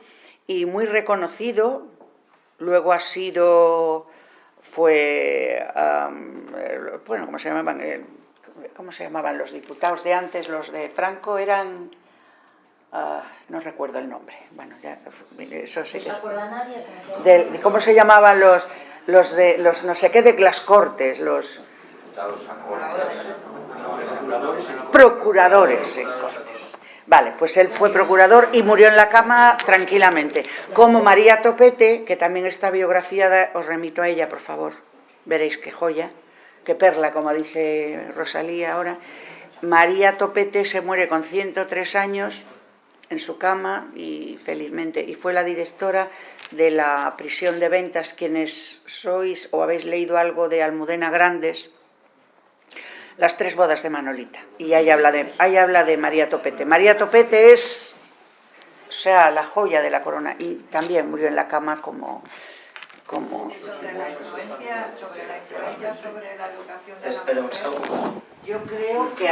y muy reconocido. Luego bueno, ¿cómo se llamaban los diputados de antes? Los de Franco eran... no recuerdo el nombre. Bueno, ya, eso sí que es... ¿Cómo se llamaban los no sé qué de las Cortes? Los... Procuradores en Cortes. Vale, pues él fue procurador y murió en la cama tranquilamente. Como María Topete, que también está biografiada, os remito a ella, por favor. Veréis qué joya, qué perla, como dice Rosalía ahora. María Topete se muere con 103 años en su cama y felizmente. Y fue la directora de la prisión de Ventas. Quienes sois o habéis leído algo de Almudena Grandes, Las 3 bodas de Manolita, y ahí habla de María Topete. María Topete es, o sea, la joya de la corona, y también murió en la cama como... Sobre la influencia sobre la educación de la Espera un segundo. Yo creo que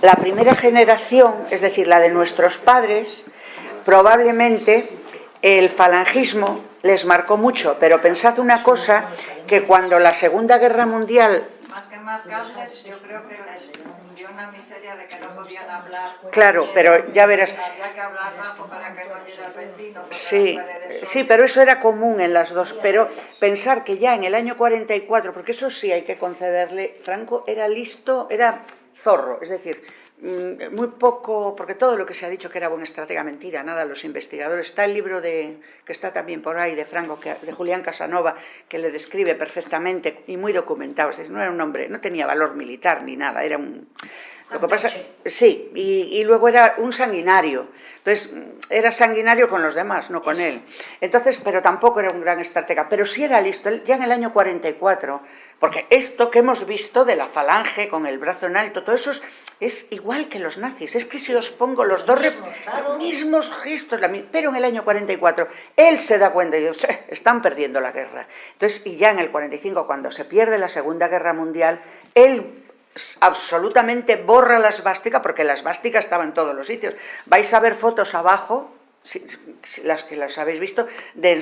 la primera generación, es decir, la de nuestros padres, probablemente el falangismo les marcó mucho, pero pensad una cosa, que cuando la Segunda Guerra Mundial... Más que marcarles, yo creo que les dio una miseria de que no podían hablar. Claro, pero ya verás... Había que hablar bajo para que no oyera el vecino. Sí, pero eso era común en las dos. Pero pensar que ya en el año 44, porque eso sí hay que concederle, Franco era listo, era zorro, es decir... muy poco, porque todo lo que se ha dicho que era buen estratega, mentira, nada, los investigadores. Está el libro que está también por ahí de Franco, de Julián Casanova, que le describe perfectamente y muy documentado. Es decir, no era un hombre, no tenía valor militar ni nada, era un... Lo que pasa, sí, y luego era un sanguinario. Entonces, era sanguinario con los demás, no con él. Entonces, pero tampoco era un gran estratega. Pero sí era listo, ya en el año 44, porque esto que hemos visto de la falange con el brazo en alto, todo eso es igual que los nazis. Es que si os pongo los mismos gestos, pero en el año 44, él se da cuenta y dice, están perdiendo la guerra. Entonces, y ya en el 45, cuando se pierde la Segunda Guerra Mundial, él absolutamente borra la esvástica, porque la esvástica estaba en todos los sitios. Vais a ver fotos abajo, las que las habéis visto, de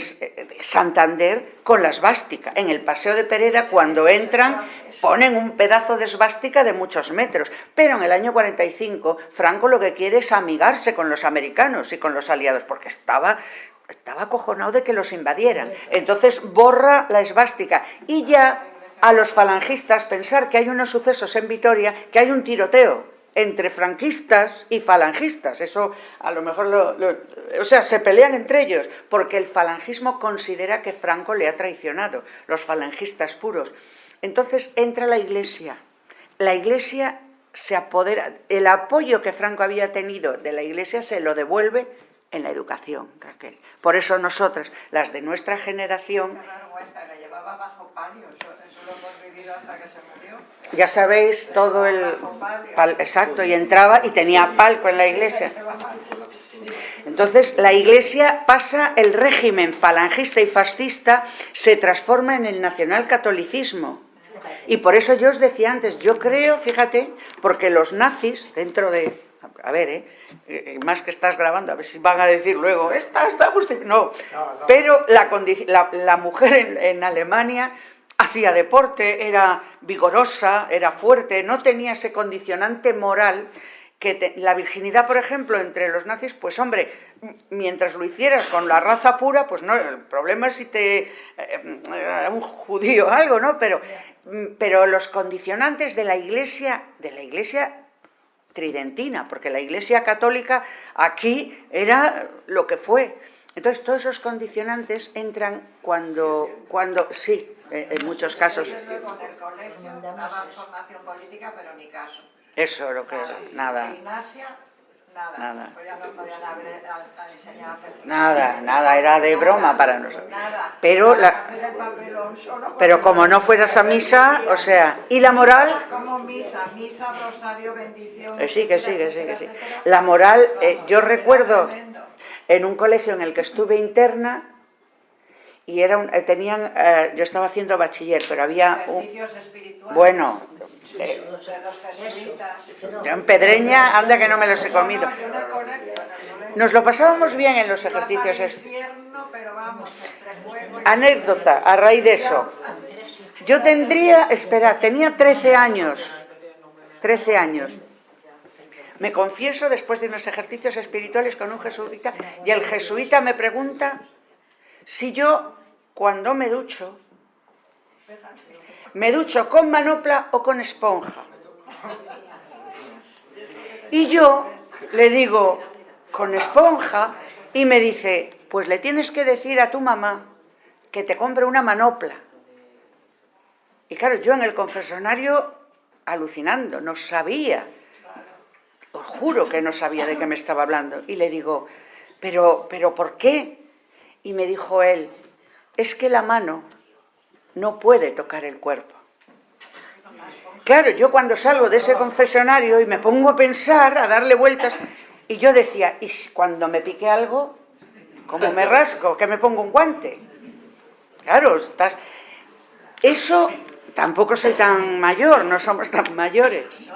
Santander con la esvástica. En el Paseo de Pereda, cuando entran, ponen un pedazo de esvástica de muchos metros. Pero en el año 45, Franco lo que quiere es amigarse con los americanos y con los aliados, porque estaba acojonado de que los invadieran. Entonces borra la esvástica y ya... A los falangistas pensar que hay unos sucesos en Vitoria, que hay un tiroteo entre franquistas y falangistas. Eso a lo mejor o sea, se pelean entre ellos, porque el falangismo considera que Franco le ha traicionado, los falangistas puros. Entonces entra la Iglesia. La Iglesia se apodera, el apoyo que Franco había tenido de la Iglesia se lo devuelve en la educación, Raquel. Por eso nosotras, las de nuestra generación... Qué vergüenza, que llevaba bajo palio, eso lo hemos vivido hasta que se murió. Ya sabéis, todo el... exacto, y entraba y tenía palco en la Iglesia. Entonces, la Iglesia pasa el régimen falangista y fascista, se transforma en el nacionalcatolicismo. Y por eso yo os decía antes, yo creo, fíjate, porque los nazis, dentro de... A ver, más que estás grabando, a ver si van a decir luego, está justificado. No, pero la mujer en Alemania hacía deporte, era vigorosa, era fuerte, no tenía ese condicionante moral que la virginidad, por ejemplo, entre los nazis, pues hombre, mientras lo hicieras con la raza pura, pues no, el problema es si te... un judío o algo, ¿no? Pero los condicionantes de la Iglesia tridentina, porque la Iglesia católica aquí era lo que fue. Entonces, todos esos condicionantes entran cuando sí, en muchos casos. Yo luego en el colegio daban formación política, pero ni caso. Eso lo que... nada. Gimnasia, nada. Pues ya nos podían haber enseñado a hacer gimnasia. Nada, era de broma para nosotros. Nada. Pero, hacer el papelón solo, pero como no fueras a misa, o sea, ¿y la moral? Como misa, rosario, bendición. Sí. La moral, yo recuerdo en un colegio en el que estuve interna, y era yo estaba haciendo bachiller, pero había ejercicios espirituales. Bueno, de los jesuitas. yo en Pedreña, anda que no me los he comido. Nos lo pasábamos bien en los ejercicios espirituales. Anécdota, a raíz de eso. Yo tenía 13 años. 13 años. Me confieso después de unos ejercicios espirituales con un jesuita, y el jesuita me pregunta si yo, cuando me ducho con manopla o con esponja. Y yo le digo, con esponja, y me dice, pues le tienes que decir a tu mamá que te compre una manopla. Y claro, yo en el confesionario alucinando, no sabía, os juro que no sabía de qué me estaba hablando. Y le digo, pero ¿por qué? Y me dijo él, es que la mano no puede tocar el cuerpo. Claro, yo cuando salgo de ese confesionario y me pongo a pensar, a darle vueltas, y yo decía, ¿y cuando me pique algo, cómo me rasco? ¿Que me pongo un guante? Claro, eso, tampoco soy tan mayor, no somos tan mayores.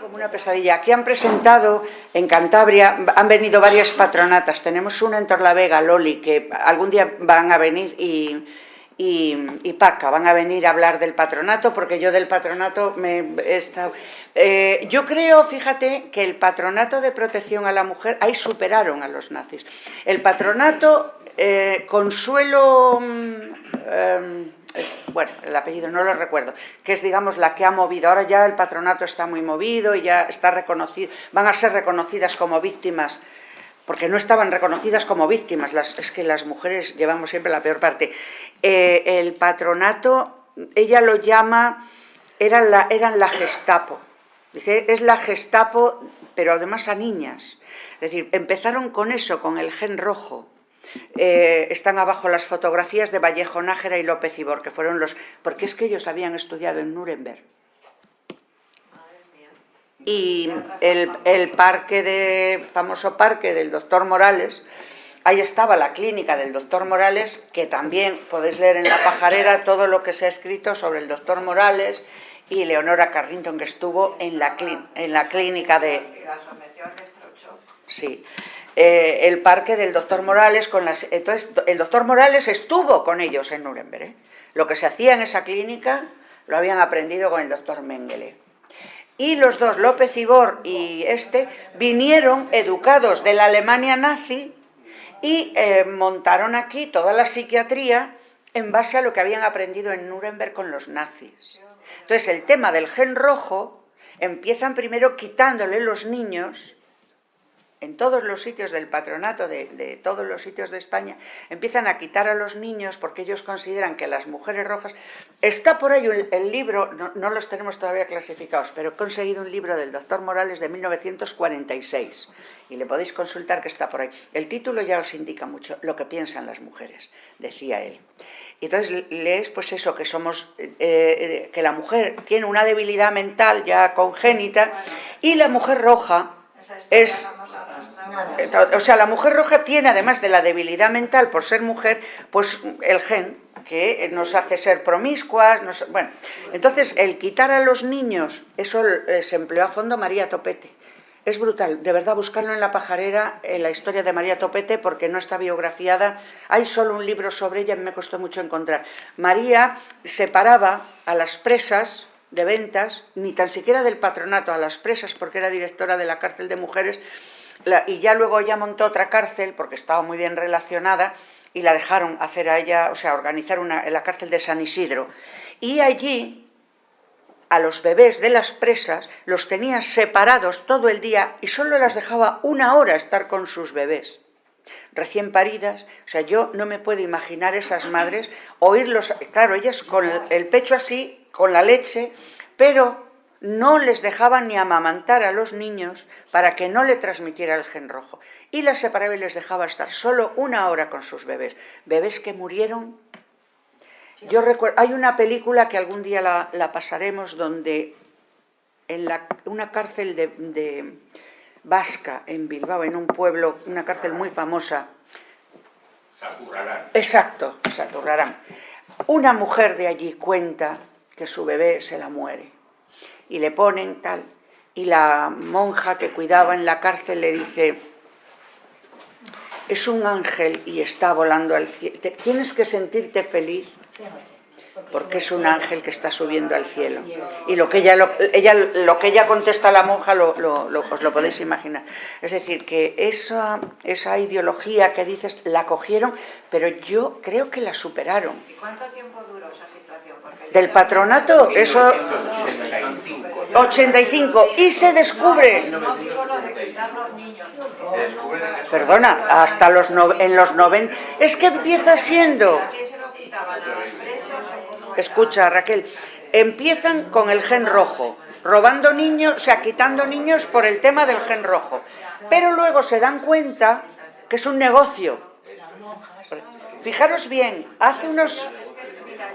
Como una pesadilla. Aquí han presentado, en Cantabria, han venido varias patronatas. Tenemos una en Torlavega, Loli, que algún día van a venir, y Paca, van a venir a hablar del patronato, porque yo del patronato me he estado... yo creo, fíjate, que el patronato de protección a la mujer, ahí superaron a los nazis. El patronato, Consuelo... bueno, el apellido no lo recuerdo, que es, digamos, la que ha movido. Ahora ya el patronato está muy movido y ya está reconocido, van a ser reconocidas como víctimas, porque no estaban reconocidas como víctimas, es que las mujeres llevamos siempre la peor parte. El patronato, ella lo llama, eran la Gestapo, dice, es la Gestapo, pero además a niñas. Es decir, empezaron con eso, con el gen rojo. Están abajo las fotografías de Vallejo Nájera y López Ibor, que fueron porque es que ellos habían estudiado en Nuremberg. Y el famoso parque del doctor Morales, ahí estaba la clínica del doctor Morales, que también podéis leer en La Pajarera todo lo que se ha escrito sobre el doctor Morales y Leonora Carrington, que estuvo en la clínica de... Sí. El parque del doctor Morales, entonces el doctor Morales estuvo con ellos en Nuremberg. Lo que se hacía en esa clínica lo habían aprendido con el doctor Mengele. Y los dos, López Ibor y vinieron educados de la Alemania nazi y montaron aquí toda la psiquiatría en base a lo que habían aprendido en Nuremberg con los nazis. Entonces el tema del gen rojo empiezan primero quitándole los niños. En todos los sitios del patronato, de todos los sitios de España, empiezan a quitar a los niños porque ellos consideran que las mujeres rojas... Está por ahí el libro, no los tenemos todavía clasificados, pero he conseguido un libro del doctor Morales de 1946 y le podéis consultar, que está por ahí. El título ya os indica mucho lo que piensan las mujeres, decía él. Y entonces lees pues eso, que somos, que la mujer tiene una debilidad mental ya congénita y la mujer roja es... O sea, la mujer roja tiene, además de la debilidad mental por ser mujer, pues el gen que nos hace ser promiscuas. Bueno, entonces el quitar a los niños, eso se empleó a fondo María Topete. Es brutal, de verdad, buscarlo en la pajarera, en la historia de María Topete, porque no está biografiada. Hay solo un libro sobre ella, me costó mucho encontrar. María separaba a las presas de ventas, ni tan siquiera del patronato, a las presas, porque era directora de la cárcel de mujeres, y ya luego ella montó otra cárcel, porque estaba muy bien relacionada, y la dejaron hacer a ella, o sea, organizar la cárcel de San Isidro. Y allí, a los bebés de las presas, los tenía separados todo el día y solo las dejaba 1 hora estar con sus bebés recién paridas. O sea, yo no me puedo imaginar esas madres, oírlos, claro, ellas con el pecho así, con la leche, pero no les dejaban ni amamantar a los niños para que no le transmitiera el gen rojo. Y las separaba y les dejaba estar solo 1 hora con sus bebés. Bebés que murieron. Yo recuerdo, hay una película que algún día la pasaremos, donde en una cárcel de vasca en Bilbao, en un pueblo, una cárcel muy famosa. Saturrarán. Exacto, Saturrarán. Una mujer de allí cuenta que su bebé se la muere. Y le ponen tal, y la monja que cuidaba en la cárcel le dice: es un ángel y está volando al cielo, tienes que sentirte feliz porque es un ángel que está subiendo al cielo. Y lo que ella contesta a la monja os lo podéis imaginar. Es decir, que esa ideología que dices la cogieron, pero yo creo que la superaron. ¿Y cuánto tiempo duró esa situación? Del patronato, eso... 85, y se descubre... No digo lo de quitar los niños. Perdona, hasta en los 90... Es que empieza siendo... ¿A quién se lo quitaban? ¿A las presas o cómo era? Escucha, Raquel, empiezan con el gen rojo, robando niños, o sea, quitando niños por el tema del gen rojo. Pero luego se dan cuenta que es un negocio. Fijaros bien, hace unos... Mira,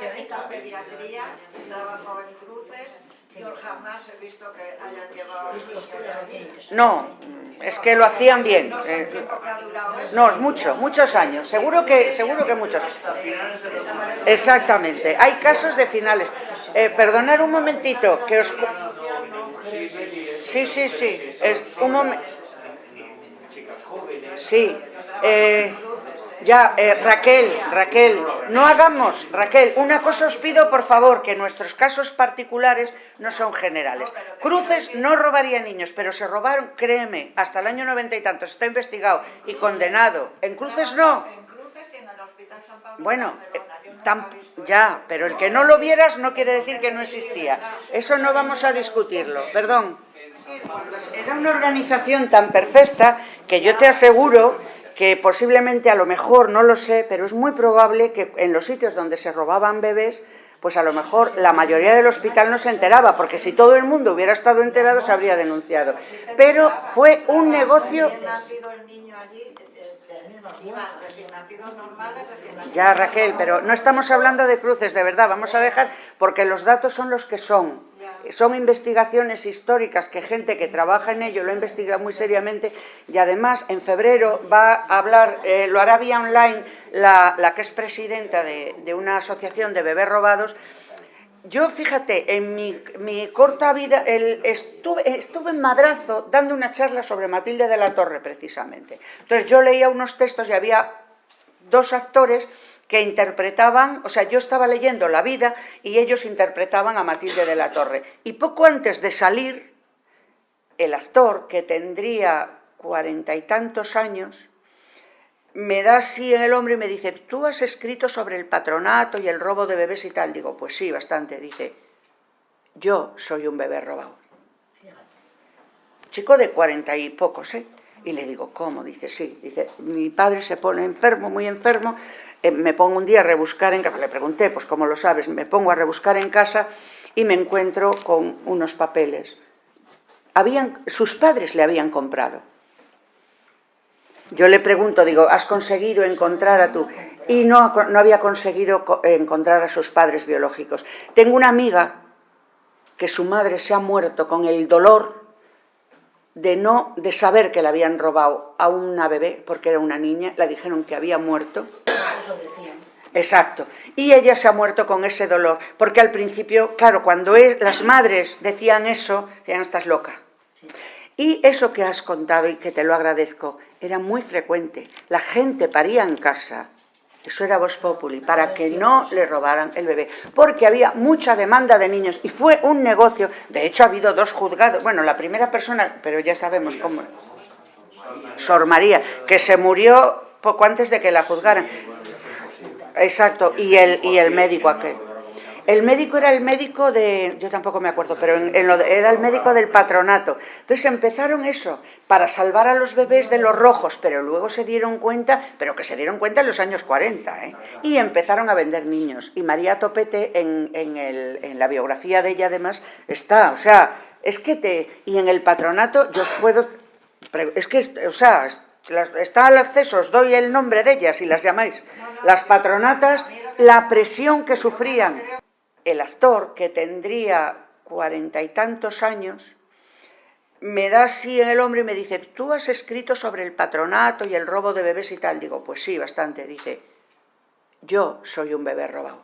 yo he hecho pediatría, trabajo en cruces, yo jamás he visto que hayan llevado a sus allí. No, es que lo hacían bien. No sé el tiempo que ha durado eso. No, muchos años, seguro que muchos. Exactamente, hay casos de finales. Perdonad un momentito, que os... Sí, es un momento. Sí, Raquel, no hagamos, Raquel, una cosa os pido por favor, que nuestros casos particulares no son generales. Cruces no robaría niños, pero se robaron, créeme, hasta el año 90 y tantos, está investigado y condenado. En Cruces no. En cruces y en el Hospital San Pablo. Bueno, Yo ya, pero el que no lo vieras no quiere decir que no existía. Eso no vamos a discutirlo, perdón. Era una organización tan perfecta que yo te aseguro que posiblemente, a lo mejor, no lo sé, pero es muy probable que en los sitios donde se robaban bebés, pues a lo mejor la mayoría del hospital no se enteraba, porque si todo el mundo hubiera estado enterado se habría denunciado. Pero fue un negocio... nacido el niño allí, iban recién nacidos normales, recién nacidos. Ya, Raquel, pero no estamos hablando de cruces, de verdad, vamos a dejar, porque los datos son los que son. Son investigaciones históricas que gente que trabaja en ello lo ha investigado muy seriamente, y además en febrero va a hablar, lo hará vía online, la que es presidenta de una asociación de bebés robados. Yo, fíjate, en mi corta vida estuve en Madrazo dando una charla sobre Matilde de la Torre, precisamente. Entonces yo leía unos textos y había 2 actores que interpretaban, o sea, yo estaba leyendo la vida y ellos interpretaban a Matilde de la Torre. Y poco antes de salir, el actor, que tendría 40 y tantos años, me da así en el hombro y me dice: ¿tú has escrito sobre el patronato y el robo de bebés y tal? Digo, pues sí, bastante. Dice, yo soy un bebé robado. Chico de 40 y pocos, ¿eh? Y le digo, ¿cómo? Dice, sí. Dice, mi padre se pone enfermo, muy enfermo, me pongo un día a rebuscar en casa, le pregunté, pues ¿cómo lo sabes? Me pongo a rebuscar en casa y me encuentro con unos papeles. Sus padres le habían comprado. Yo le pregunto, digo, ¿has conseguido encontrar a tu...? Y no había conseguido encontrar a sus padres biológicos. Tengo una amiga que su madre se ha muerto con el dolor de saber que le habían robado a una bebé, porque era una niña, le dijeron que había muerto. Eso decían. Exacto. Y ella se ha muerto con ese dolor, porque al principio, claro, cuando las madres decían eso, decían, estás loca. Sí. Y eso que has contado y que te lo agradezco, era muy frecuente. La gente paría en casa, eso era Vox Populi, para que no le robaran el bebé, porque había mucha demanda de niños y fue un negocio. De hecho, ha habido 2 juzgados. Bueno, la primera persona, pero ya sabemos cómo, Sor María, que se murió poco antes de que la juzgaran. Exacto, y el médico aquel. El médico era el médico de... Yo tampoco me acuerdo, pero era el médico del patronato. Entonces empezaron eso, para salvar a los bebés de los rojos, pero luego se dieron cuenta, pero que se dieron cuenta en los años 40, ¿eh? Y empezaron a vender niños. Y María Topete, en la biografía de ella además, está, o sea, es que y en el patronato yo os puedo... Es que, o sea... Está al acceso, os doy el nombre de ellas y las llamáis. Las patronatas, la presión que sufrían. El actor, que tendría 40 y tantos años, me da así en el hombro y me dice, ¿tú has escrito sobre el patronato y el robo de bebés y tal? Digo, pues sí, bastante. Dice, yo soy un bebé robado.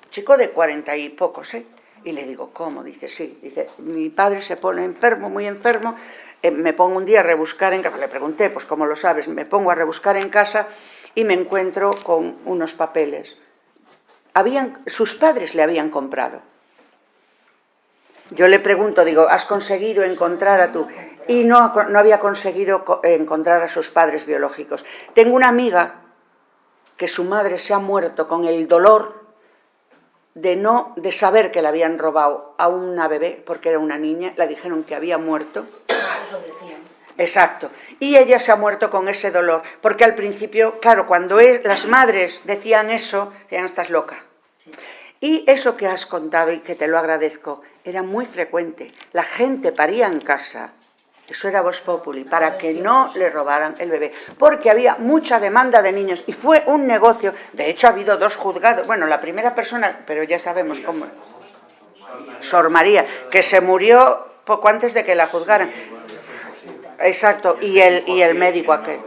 Chico de 40 y pocos, ¿eh? Y le digo, ¿cómo? Dice, sí. Dice, mi padre se pone enfermo, muy enfermo, me pongo un día a rebuscar en casa, le pregunté, pues ¿cómo lo sabes? Me pongo a rebuscar en casa y me encuentro con unos papeles. Sus padres le habían comprado. Yo le pregunto, digo, ¿has conseguido encontrar a tu...? Y no había conseguido encontrar a sus padres biológicos. Tengo una amiga que su madre se ha muerto con el dolor de saber que le habían robado a una bebé, porque era una niña, le dijeron que había muerto. Eso decían. Exacto. Y ella se ha muerto con ese dolor, porque al principio, claro, cuando las madres decían eso, decían, estás loca. Sí. Y eso que has contado y que te lo agradezco, era muy frecuente. La gente paría en casa, eso era Vox Populi, para que no le robaran el bebé, porque había mucha demanda de niños y fue un negocio. De hecho, ha habido 2 juzgados. Bueno, la primera persona, pero ya sabemos cómo, Sor María, que se murió poco antes de que la juzgaran. Exacto, y el médico aquel.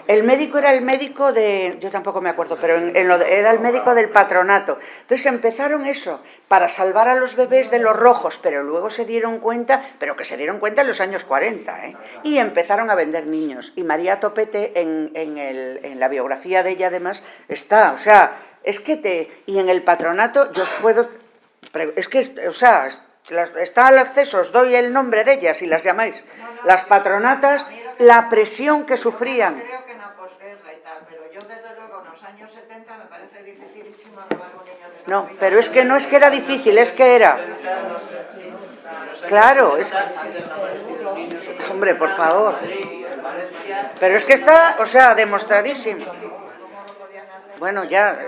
El médico era el médico de... Yo tampoco me acuerdo, pero era el médico del patronato. Entonces empezaron eso, para salvar a los bebés de los rojos, pero luego se dieron cuenta, pero que se dieron cuenta en los años 40, ¿eh? Y empezaron a vender niños. Y María Topete, en la biografía de ella además, está, o sea, es que y en el patronato yo os puedo... Es que, o sea... Está al acceso, os doy el nombre de ellas y las llamáis. Las patronatas, la presión que sufrían. Creo que no posguerra y tal, pero yo desde luego en los años 70 me parece dificilísimo robar un niño de No, pero es que no es que era difícil, es que era... Claro, es que... Hombre, por favor. Pero es que está, o sea, demostradísimo. Bueno, ya...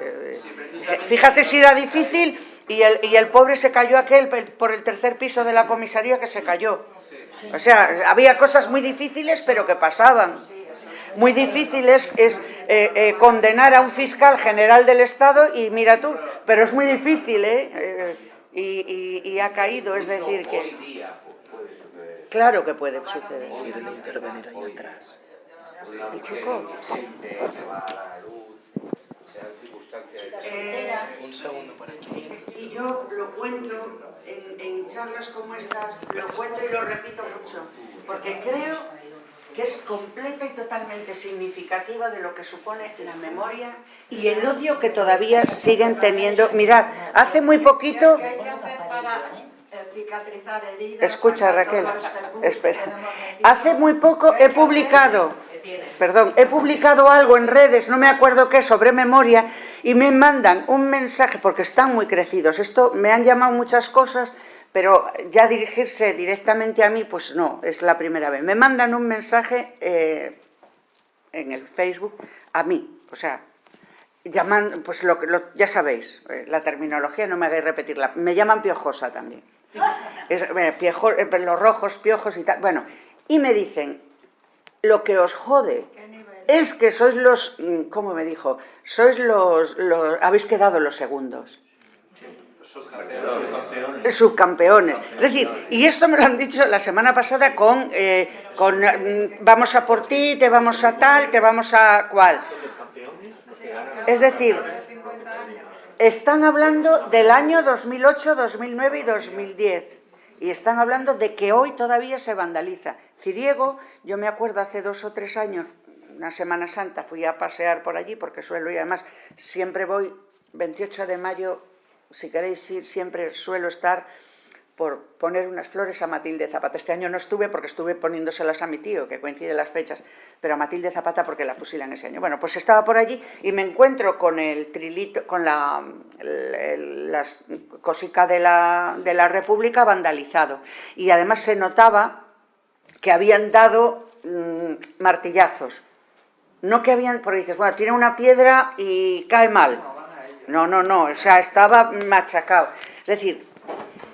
Fíjate si era difícil... Y el pobre se cayó por el 3er piso de la comisaría, que se cayó. O sea, había cosas muy difíciles, pero que pasaban. Muy difíciles es condenar a un fiscal general del Estado y mira tú, pero es muy difícil, ¿eh? Y ha caído, es decir que... Claro que puede suceder. ¿Quieren intervenir ahí atrás? ¿El chico? Sí. Un segundo por aquí. Y yo lo cuento en charlas como estas, lo cuento y lo repito mucho, porque creo que es completa y totalmente significativa de lo que supone la memoria y el odio que todavía siguen teniendo. Mirad, hace muy poquito... Que hay que hacer para cicatrizar heridas. Escucha, sacar Raquel, dolores del pus, espera. tenemos metido. Hace muy poco ¿Qué hay he que publicado, hacer? he publicado algo en redes, no me acuerdo qué, sobre memoria, y me mandan un mensaje, porque están muy crecidos. Esto me han llamado muchas cosas, pero ya dirigirse directamente a mí, pues no, es la primera vez. Me mandan un mensaje en el Facebook a mí, o sea, llaman, pues ya sabéis, la terminología, no me hagáis repetirla, me llaman piojosa también. Los rojos, piojos y tal. Bueno, y me dicen, lo que os jode ¿Qué nivel? es que sois los, ¿cómo me dijo? Sois habéis quedado los segundos. Subcampeones. Es decir, y esto me lo han dicho la semana pasada con vamos a por ti, te vamos a tal, te vamos a cual. Es decir, están hablando del año 2008, 2009 y 2010. Y están hablando de que hoy todavía se vandaliza. Ciriego, yo me acuerdo hace 2 o 3 años, una Semana Santa, fui a pasear por allí porque suelo ir, además siempre voy, 28 de mayo, si queréis ir, siempre suelo estar por poner unas flores a Matilde Zapata. Este año no estuve porque estuve poniéndoselas a mi tío, que coinciden las fechas, pero a Matilde Zapata porque la fusilan ese año. Bueno, pues estaba por allí y me encuentro con el trilito, con la cosica de la República vandalizado. Y además se notaba que habían dado martillazos. No que habían, porque dices, bueno, tiene una piedra y cae mal. No, o sea, estaba machacado. Es decir,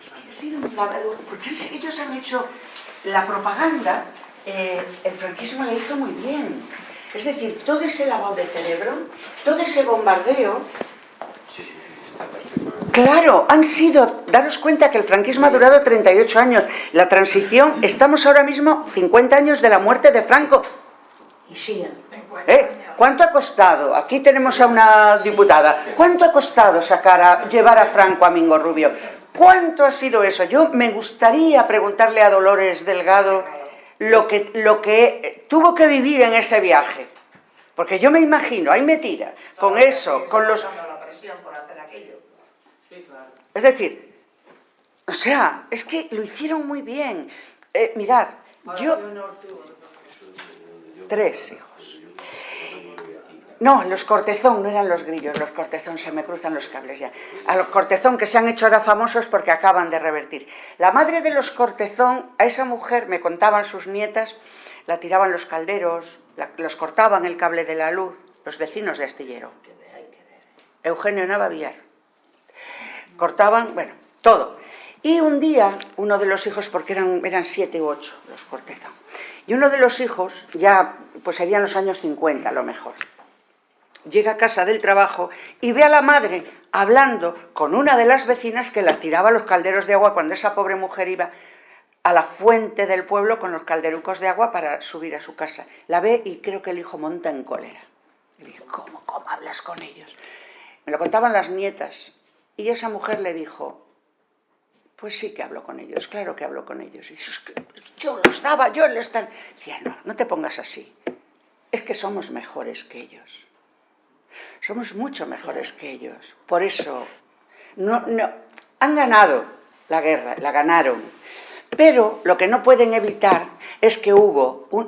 ha sido un lavado, porque ellos han hecho la propaganda, el franquismo la hizo muy bien. Es decir, todo ese lavado de cerebro, todo ese bombardeo, claro, han sido, daros cuenta que el franquismo ha durado 38 años, la transición, estamos ahora mismo 50 años de la muerte de Franco. Y siguen. ¿Cuánto ha costado? Aquí tenemos a una diputada. ¿Cuánto ha costado llevar a Franco a Mingo Rubio? ¿Cuánto ha sido eso? Yo me gustaría preguntarle a Dolores Delgado lo que tuvo que vivir en ese viaje. Porque yo me imagino, ahí metida, con eso, con los... Es decir, o sea, es que lo hicieron muy bien. Mirad, yo... 3 hijos. No, los Cortezón, no eran los Grillos, los Cortezón, se me cruzan los cables ya. A los Cortezón, que se han hecho ahora famosos porque acaban de revertir. La madre de los Cortezón, a esa mujer, me contaban sus nietas, la tiraban los calderos, los cortaban el cable de la luz, los vecinos de Astillero. Eugenio Nava Villar. Cortaban, bueno, todo. Y un día, uno de los hijos, porque eran 7 u 8 los Cortezón, y uno de los hijos, ya pues serían los años 50 a lo mejor, llega a casa del trabajo y ve a la madre hablando con una de las vecinas que la tiraba los calderos de agua cuando esa pobre mujer iba a la fuente del pueblo con los calderucos de agua para subir a su casa. La ve y creo que el hijo monta en cólera. Le dice, ¿cómo hablas con ellos? Me lo contaban las nietas. Y esa mujer le dijo, pues sí que hablo con ellos, claro que hablo con ellos. Y yo los daba, yo les daba. Decía, no te pongas así. Es que somos mejores que ellos. Somos mucho mejores que ellos. Por eso, han ganado la guerra, la ganaron. Pero lo que no pueden evitar es que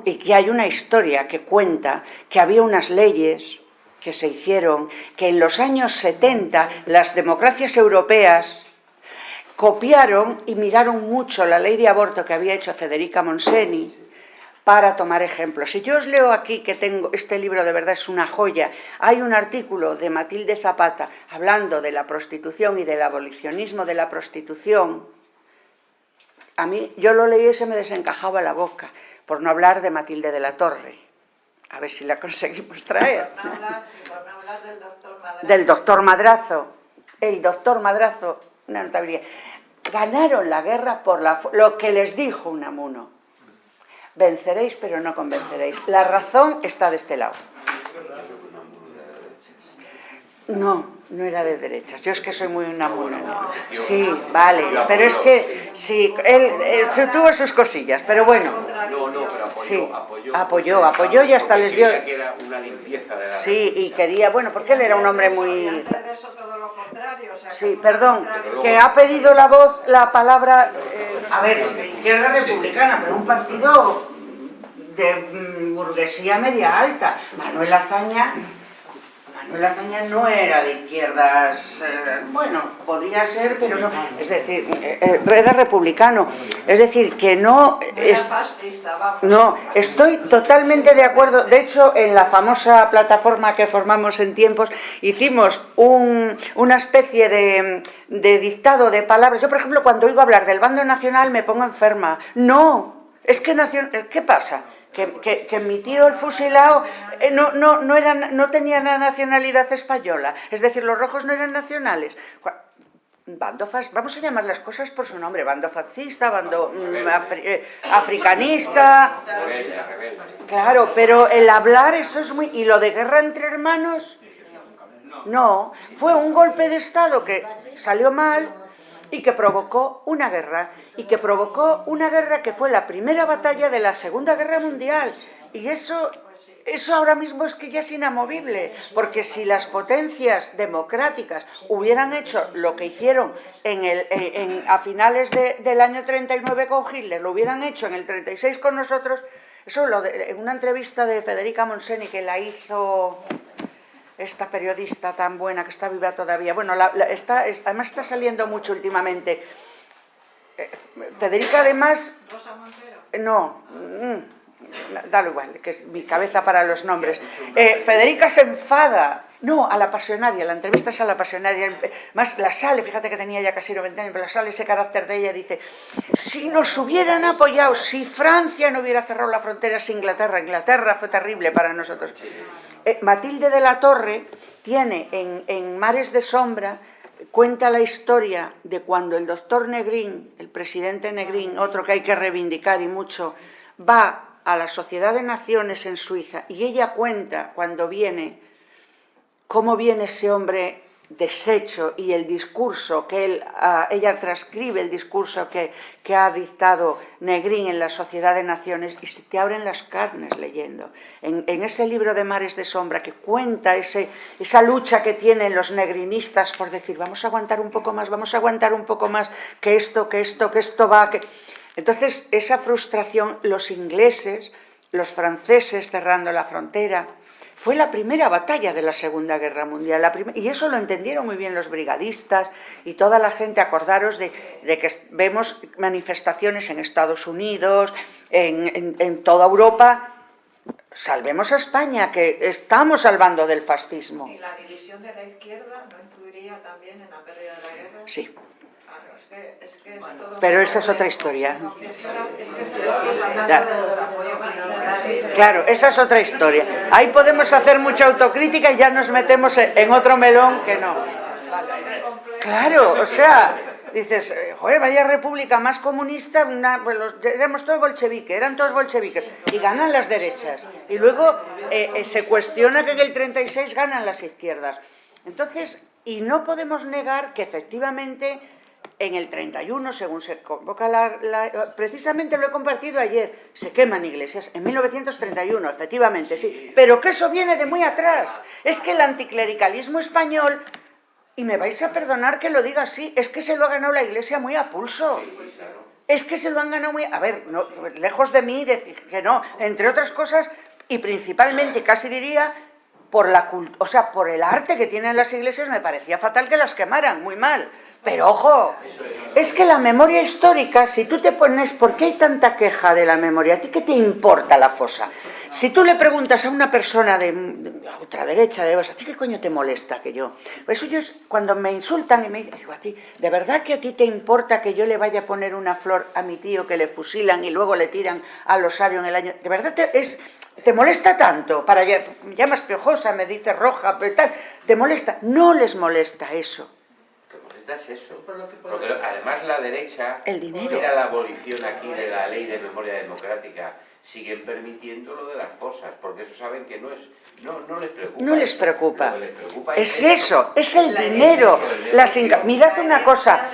y que hay una historia que cuenta que había unas leyes que se hicieron, que en los años 70 las democracias europeas copiaron y miraron mucho la ley de aborto que había hecho Federica Monseni para tomar ejemplos. Si yo os leo aquí, que tengo este libro, de verdad es una joya, hay un artículo de Matilde Zapata hablando de la prostitución y del abolicionismo de la prostitución. A mí, yo lo leí y se me desencajaba la boca, por no hablar de Matilde de la Torre. A ver si la conseguimos traer. Por no hablar del doctor Madrazo. Del doctor Madrazo. El doctor Madrazo, una notabilidad. Ganaron la guerra por lo que les dijo Unamuno. Venceréis, pero no convenceréis. La razón está de este lado. No. No era de derechas. Yo es que soy muy enamorada. Sí, vale. Pero es que sí, él tuvo sus cosillas. Pero bueno. No, pero Sí, apoyó y hasta les dio. Que era una limpieza de la Sí, y quería, bueno, porque él era un hombre muy. Y hacer de eso todo lo contrario. O sea, Sí, que perdón, contrario. que ha pedido la palabra. A ver, izquierda republicana, pero un partido de burguesía media alta. Manuel Azaña no era de izquierdas, bueno, podría ser, pero no, es decir, era republicano, es decir, que no... Era fascista, vamos. No, estoy totalmente de acuerdo. De hecho, en la famosa plataforma que formamos en tiempos, hicimos una especie de dictado de palabras. Yo, por ejemplo, cuando oigo hablar del bando nacional me pongo enferma. No, es que ¿qué pasa? Que mi tío el fusilado no tenía la nacionalidad española, es decir, los rojos no eran nacionales. Vamos a llamar las cosas por su nombre, bando fascista, bando africanista. Claro, pero el hablar, eso es muy... ¿Y lo de guerra entre hermanos? No, fue un golpe de Estado que salió mal y que provocó una guerra, que fue la primera batalla de la Segunda Guerra Mundial. Y eso ahora mismo es que ya es inamovible, porque si las potencias democráticas hubieran hecho lo que hicieron a finales del año 39 con Hitler, lo hubieran hecho en el 36 con nosotros, en una entrevista de Federica Monseni que la hizo... esta periodista tan buena que está viva todavía, bueno, además está saliendo mucho últimamente. Federica, además... Rosa Montero. No, da igual, que es mi cabeza para los nombres. Federica se enfada. No, a la Pasionaria, la entrevista es a la Pasionaria. Más la sale, fíjate que tenía ya casi 90 años, pero la sale ese carácter de ella, dice: si nos hubieran apoyado, si Francia no hubiera cerrado la frontera sin Inglaterra fue terrible para nosotros. Matilde de la Torre tiene en Mares de Sombra, cuenta la historia de cuando el doctor Negrín, el presidente Negrín, otro que hay que reivindicar y mucho, va a la Sociedad de Naciones en Suiza, y ella cuenta cuando viene, cómo viene ese hombre deshecho y el discurso que ella transcribe, el discurso que ha dictado Negrín en la Sociedad de Naciones, y se te abren las carnes leyendo. En ese libro de Mares de Sombra, que cuenta esa lucha que tienen los negrinistas por decir, vamos a aguantar un poco más, que esto va... Entonces, esa frustración, los ingleses, los franceses cerrando la frontera... Fue la primera batalla de la Segunda Guerra Mundial, y eso lo entendieron muy bien los brigadistas y toda la gente. Acordaros de que vemos manifestaciones en Estados Unidos, en toda Europa. Salvemos a España, que estamos salvando del fascismo. ¿Y la división de la izquierda no influiría también en la pérdida de la guerra? Sí. Claro, es que es todo... Pero esa es otra historia. Ya. Claro, esa es otra historia. Ahí podemos hacer mucha autocrítica y ya nos metemos en otro melón que no. Claro, o sea, dices, joder, vaya república más comunista, éramos todos bolcheviques, eran todos bolcheviques, y ganan las derechas. Y luego se cuestiona que en el 36 ganan las izquierdas. Entonces, y no podemos negar que efectivamente... En el 31, según se convoca precisamente lo he compartido ayer, se queman iglesias, en 1931, efectivamente, sí, pero que eso viene de muy atrás. Es que el anticlericalismo español, y me vais a perdonar que lo diga así, es que se lo ha ganado la iglesia muy a pulso. Es que se lo han ganado muy... A ver, no, lejos de mí decir que no, entre otras cosas, y principalmente, casi diría... por el arte que tienen las iglesias, me parecía fatal que las quemaran, muy mal. Pero ojo, es que la memoria histórica, si tú te pones, ¿por qué hay tanta queja de la memoria? ¿A ti qué te importa la fosa? Si tú le preguntas a una persona de ultraderecha, ¿a ti qué coño te molesta que yo? Pues eso cuando me insultan y me dicen, digo, a ti, ¿de verdad que a ti te importa que yo le vaya a poner una flor a mi tío que le fusilan y luego le tiran al osario en el año? ¿De verdad te molesta tanto? Me llamas piojosa, me dices roja, tal, ¿te molesta? No les molesta eso. protesta es eso. Por lo que Porque podemos- además la derecha, El dinero. era la abolición aquí de la ley de memoria democrática, siguen permitiendo lo de las fosas, porque eso saben que no les preocupa. No les preocupa. Lo que les preocupa Es eso, es el la dinero. herencia, Mirad una cosa,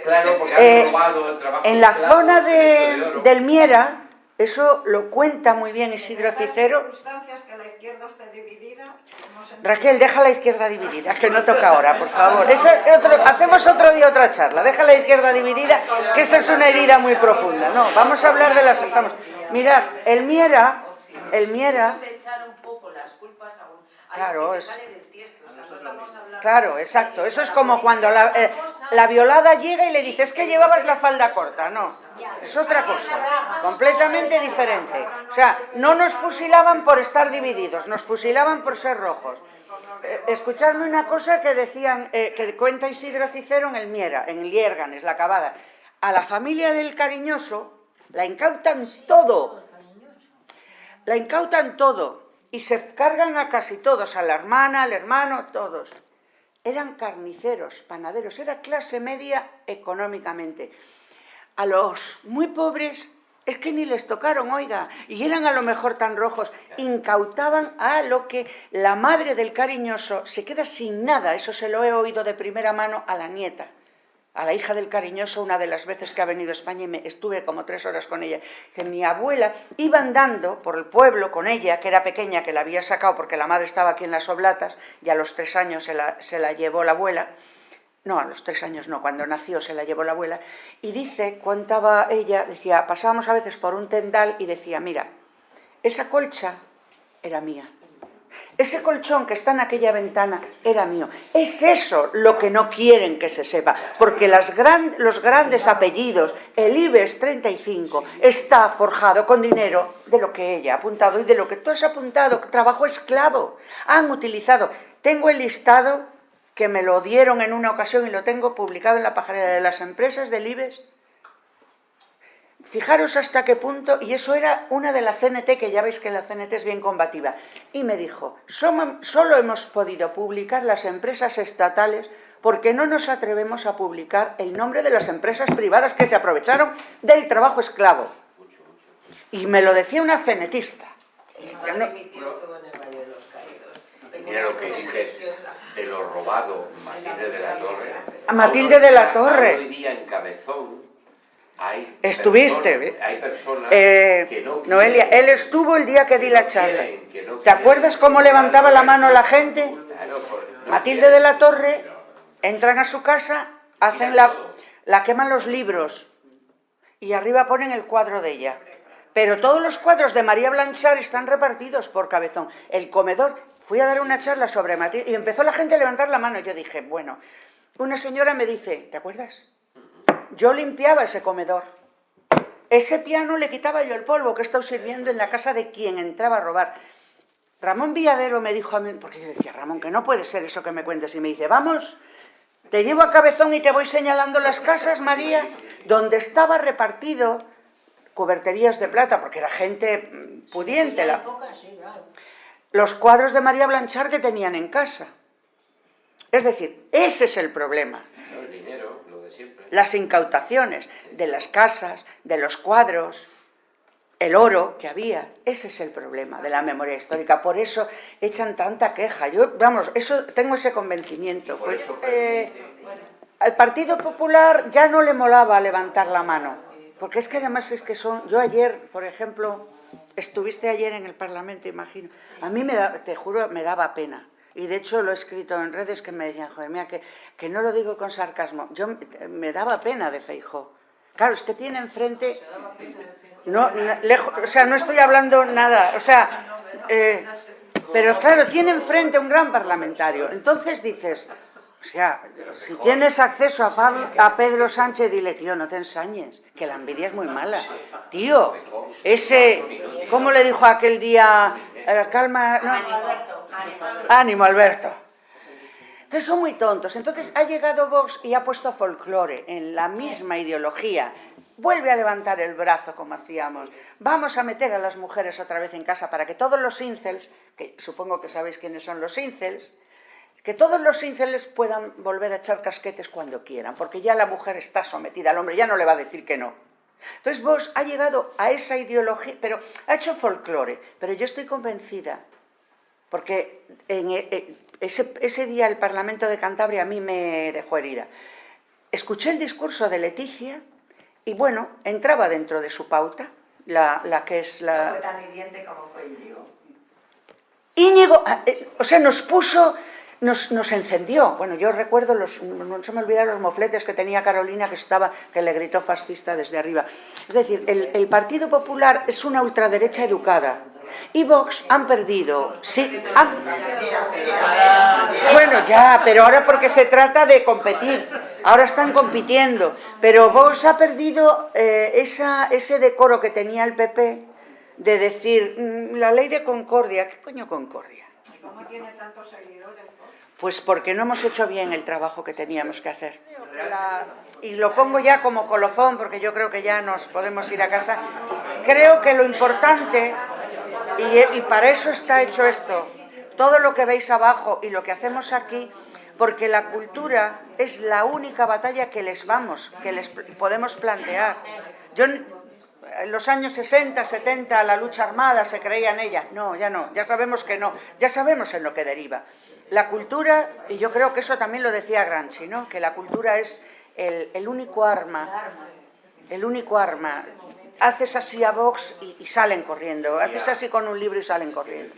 Claro, porque han Eh, robado el trabajo en la esclavo, zona el derecho de oro. del Miera, eso lo cuenta muy bien Isidro En estas Cicero. circunstancias que la izquierda esté dividida, no se Raquel, deja la izquierda dividida, que no toca ahora, por favor. Hacemos otro día otra charla. Deja la izquierda dividida, que esa es una herida muy profunda. No, vamos a hablar de las... Mirad, el Miera... Podemos echar un poco las culpas a un... Claro, que se es- sale del tiesto, o sea, no estamos hablando Claro, de- exacto. Eso es como cuando la violada llega y le dice, es que llevabas la falda corta. No, es otra cosa, completamente diferente. O sea, no nos fusilaban por estar divididos, nos fusilaban por ser rojos. Escuchadme una cosa que decían, que cuenta Isidro Cicero en el Miera, en Liérganes, la Cavada. A la familia del Cariñoso la incautan todo. La incautan todo y se cargan a casi todos, a la hermana, al hermano, todos. Eran carniceros, panaderos, era clase media económicamente. A los muy pobres es que ni les tocaron, oiga, y eran a lo mejor tan rojos, incautaban a lo que la madre del Cariñoso se queda sin nada, eso se lo he oído de primera mano a la nieta. A la hija del Cariñoso, una de las veces que ha venido a España, y estuve como 3 horas con ella, que mi abuela iba andando por el pueblo con ella, que era pequeña, que la había sacado porque la madre estaba aquí en las Oblatas, y a los 3 años se la llevó la abuela. No, a los 3 años no, cuando nació se la llevó la abuela. Y dice, contaba ella, decía, pasábamos a veces por un tendal y decía, mira, esa colcha era mía. Ese colchón que está en aquella ventana era mío. Es eso lo que no quieren que se sepa, porque los grandes apellidos, el IBEX 35, está forjado con dinero de lo que ella ha apuntado y de lo que tú has apuntado, trabajo esclavo. Han utilizado, tengo el listado que me lo dieron en una ocasión y lo tengo publicado en la página de las empresas del IBEX. Fijaros hasta qué punto, y eso era una de la CNT, que ya veis que la CNT es bien combativa, y me dijo, solo hemos podido publicar las empresas estatales porque no nos atrevemos a publicar el nombre de las empresas privadas que se aprovecharon del trabajo esclavo. Y me lo decía una CNTista. Mi tío estuvo en el Valle de los Caídos. Mira lo que dices de lo robado, Matilde de la Torre. A Matilde de la Torre. Hoy día en Cabezón hay Estuviste, personas, hay personas que no quieren, Noelia, él estuvo el día que di la charla. que no ¿Te acuerdas quieren cómo levantaba la mano la gente? Claro, no Matilde quieren. de la Torre, entran a su casa, hacen la queman los libros y arriba ponen el cuadro de ella. Pero todos los cuadros de María Blanchard están repartidos por Cabezón. El comedor, fui a dar una charla sobre Matilde y empezó la gente a levantar la mano. Yo dije, bueno, una señora me dice, ¿te acuerdas? Yo limpiaba ese comedor. Ese piano le quitaba yo el polvo que he estado sirviendo en la casa de quien entraba a robar. Ramón Villadero me dijo a mí, porque yo decía, Ramón, que no puede ser eso que me cuentes. Y me dice, vamos, te llevo a Cabezón y te voy señalando las casas, María, donde estaba repartido cuberterías de plata, porque era gente pudiente. Los cuadros de María Blanchard que tenían en casa. Es decir, ese es el problema. No, el dinero, lo de siempre. Las incautaciones de las casas, de los cuadros, el oro que había. Ese es el problema de la memoria histórica. Por eso echan tanta queja. Yo, vamos, tengo ese convencimiento. Por eso Al Partido Popular ya no le molaba levantar la mano. Porque es que además es que son... Yo ayer, por ejemplo, estuviste ayer en el Parlamento, imagino. A mí, te juro, me daba pena. Y de hecho lo he escrito en redes que me decían, joder, mira, que no lo digo con sarcasmo. Me daba pena de Feijóo. Claro, es que tiene enfrente... No estoy hablando nada. O sea, pero claro, tiene enfrente un gran parlamentario. Entonces dices, o sea, si tienes acceso a Pedro Sánchez, dile, tío, no te ensañes, que la envidia es muy mala. Tío, ¿cómo le dijo aquel día? Calma, no. Ánimo, Alberto. Entonces son muy tontos. Entonces ha llegado Vox y ha puesto folclore en la misma ideología. Vuelve a levantar el brazo como hacíamos. Vamos a meter a las mujeres otra vez en casa para que todos los incels, que supongo que sabéis quiénes son los incels, Que todos los ínceles puedan volver a echar casquetes cuando quieran, porque ya la mujer está sometida al hombre, ya no le va a decir que no. Entonces Vox ha llegado a esa ideología, pero ha hecho folclore, pero yo estoy convencida, porque ese día el Parlamento de Cantabria a mí me dejó herida. Escuché el discurso de Leticia y bueno, entraba dentro de su pauta, la que es la... No fue tan hiriente como fue Íñigo. Íñigo, o sea, nos puso... Nos encendió. Bueno, yo recuerdo, no se me olvidan los mofletes que tenía Carolina, que le gritó fascista desde arriba. Es decir, el Partido Popular es una ultraderecha educada. Y Vox han perdido. Sí, bueno, ya, pero ahora porque se trata de competir. Ahora están compitiendo. Pero Vox ha perdido ese decoro que tenía el PP de decir, la ley de concordia. ¿Qué coño concordia? ¿Cómo tiene tantos seguidores? Pues porque no hemos hecho bien el trabajo que teníamos que hacer. Y lo pongo ya como colofón, porque yo creo que ya nos podemos ir a casa. Creo que lo importante, y para eso está hecho esto, todo lo que veis abajo y lo que hacemos aquí, porque la cultura es la única batalla que les podemos plantear. Yo, en los años 60, 70, la lucha armada se creía en ella. No, ya sabemos que no, ya sabemos en lo que deriva. La cultura, y yo creo que eso también lo decía Gramsci, ¿no? Que la cultura es el único arma, Haces así a Vox y salen corriendo, haces así con un libro y salen corriendo.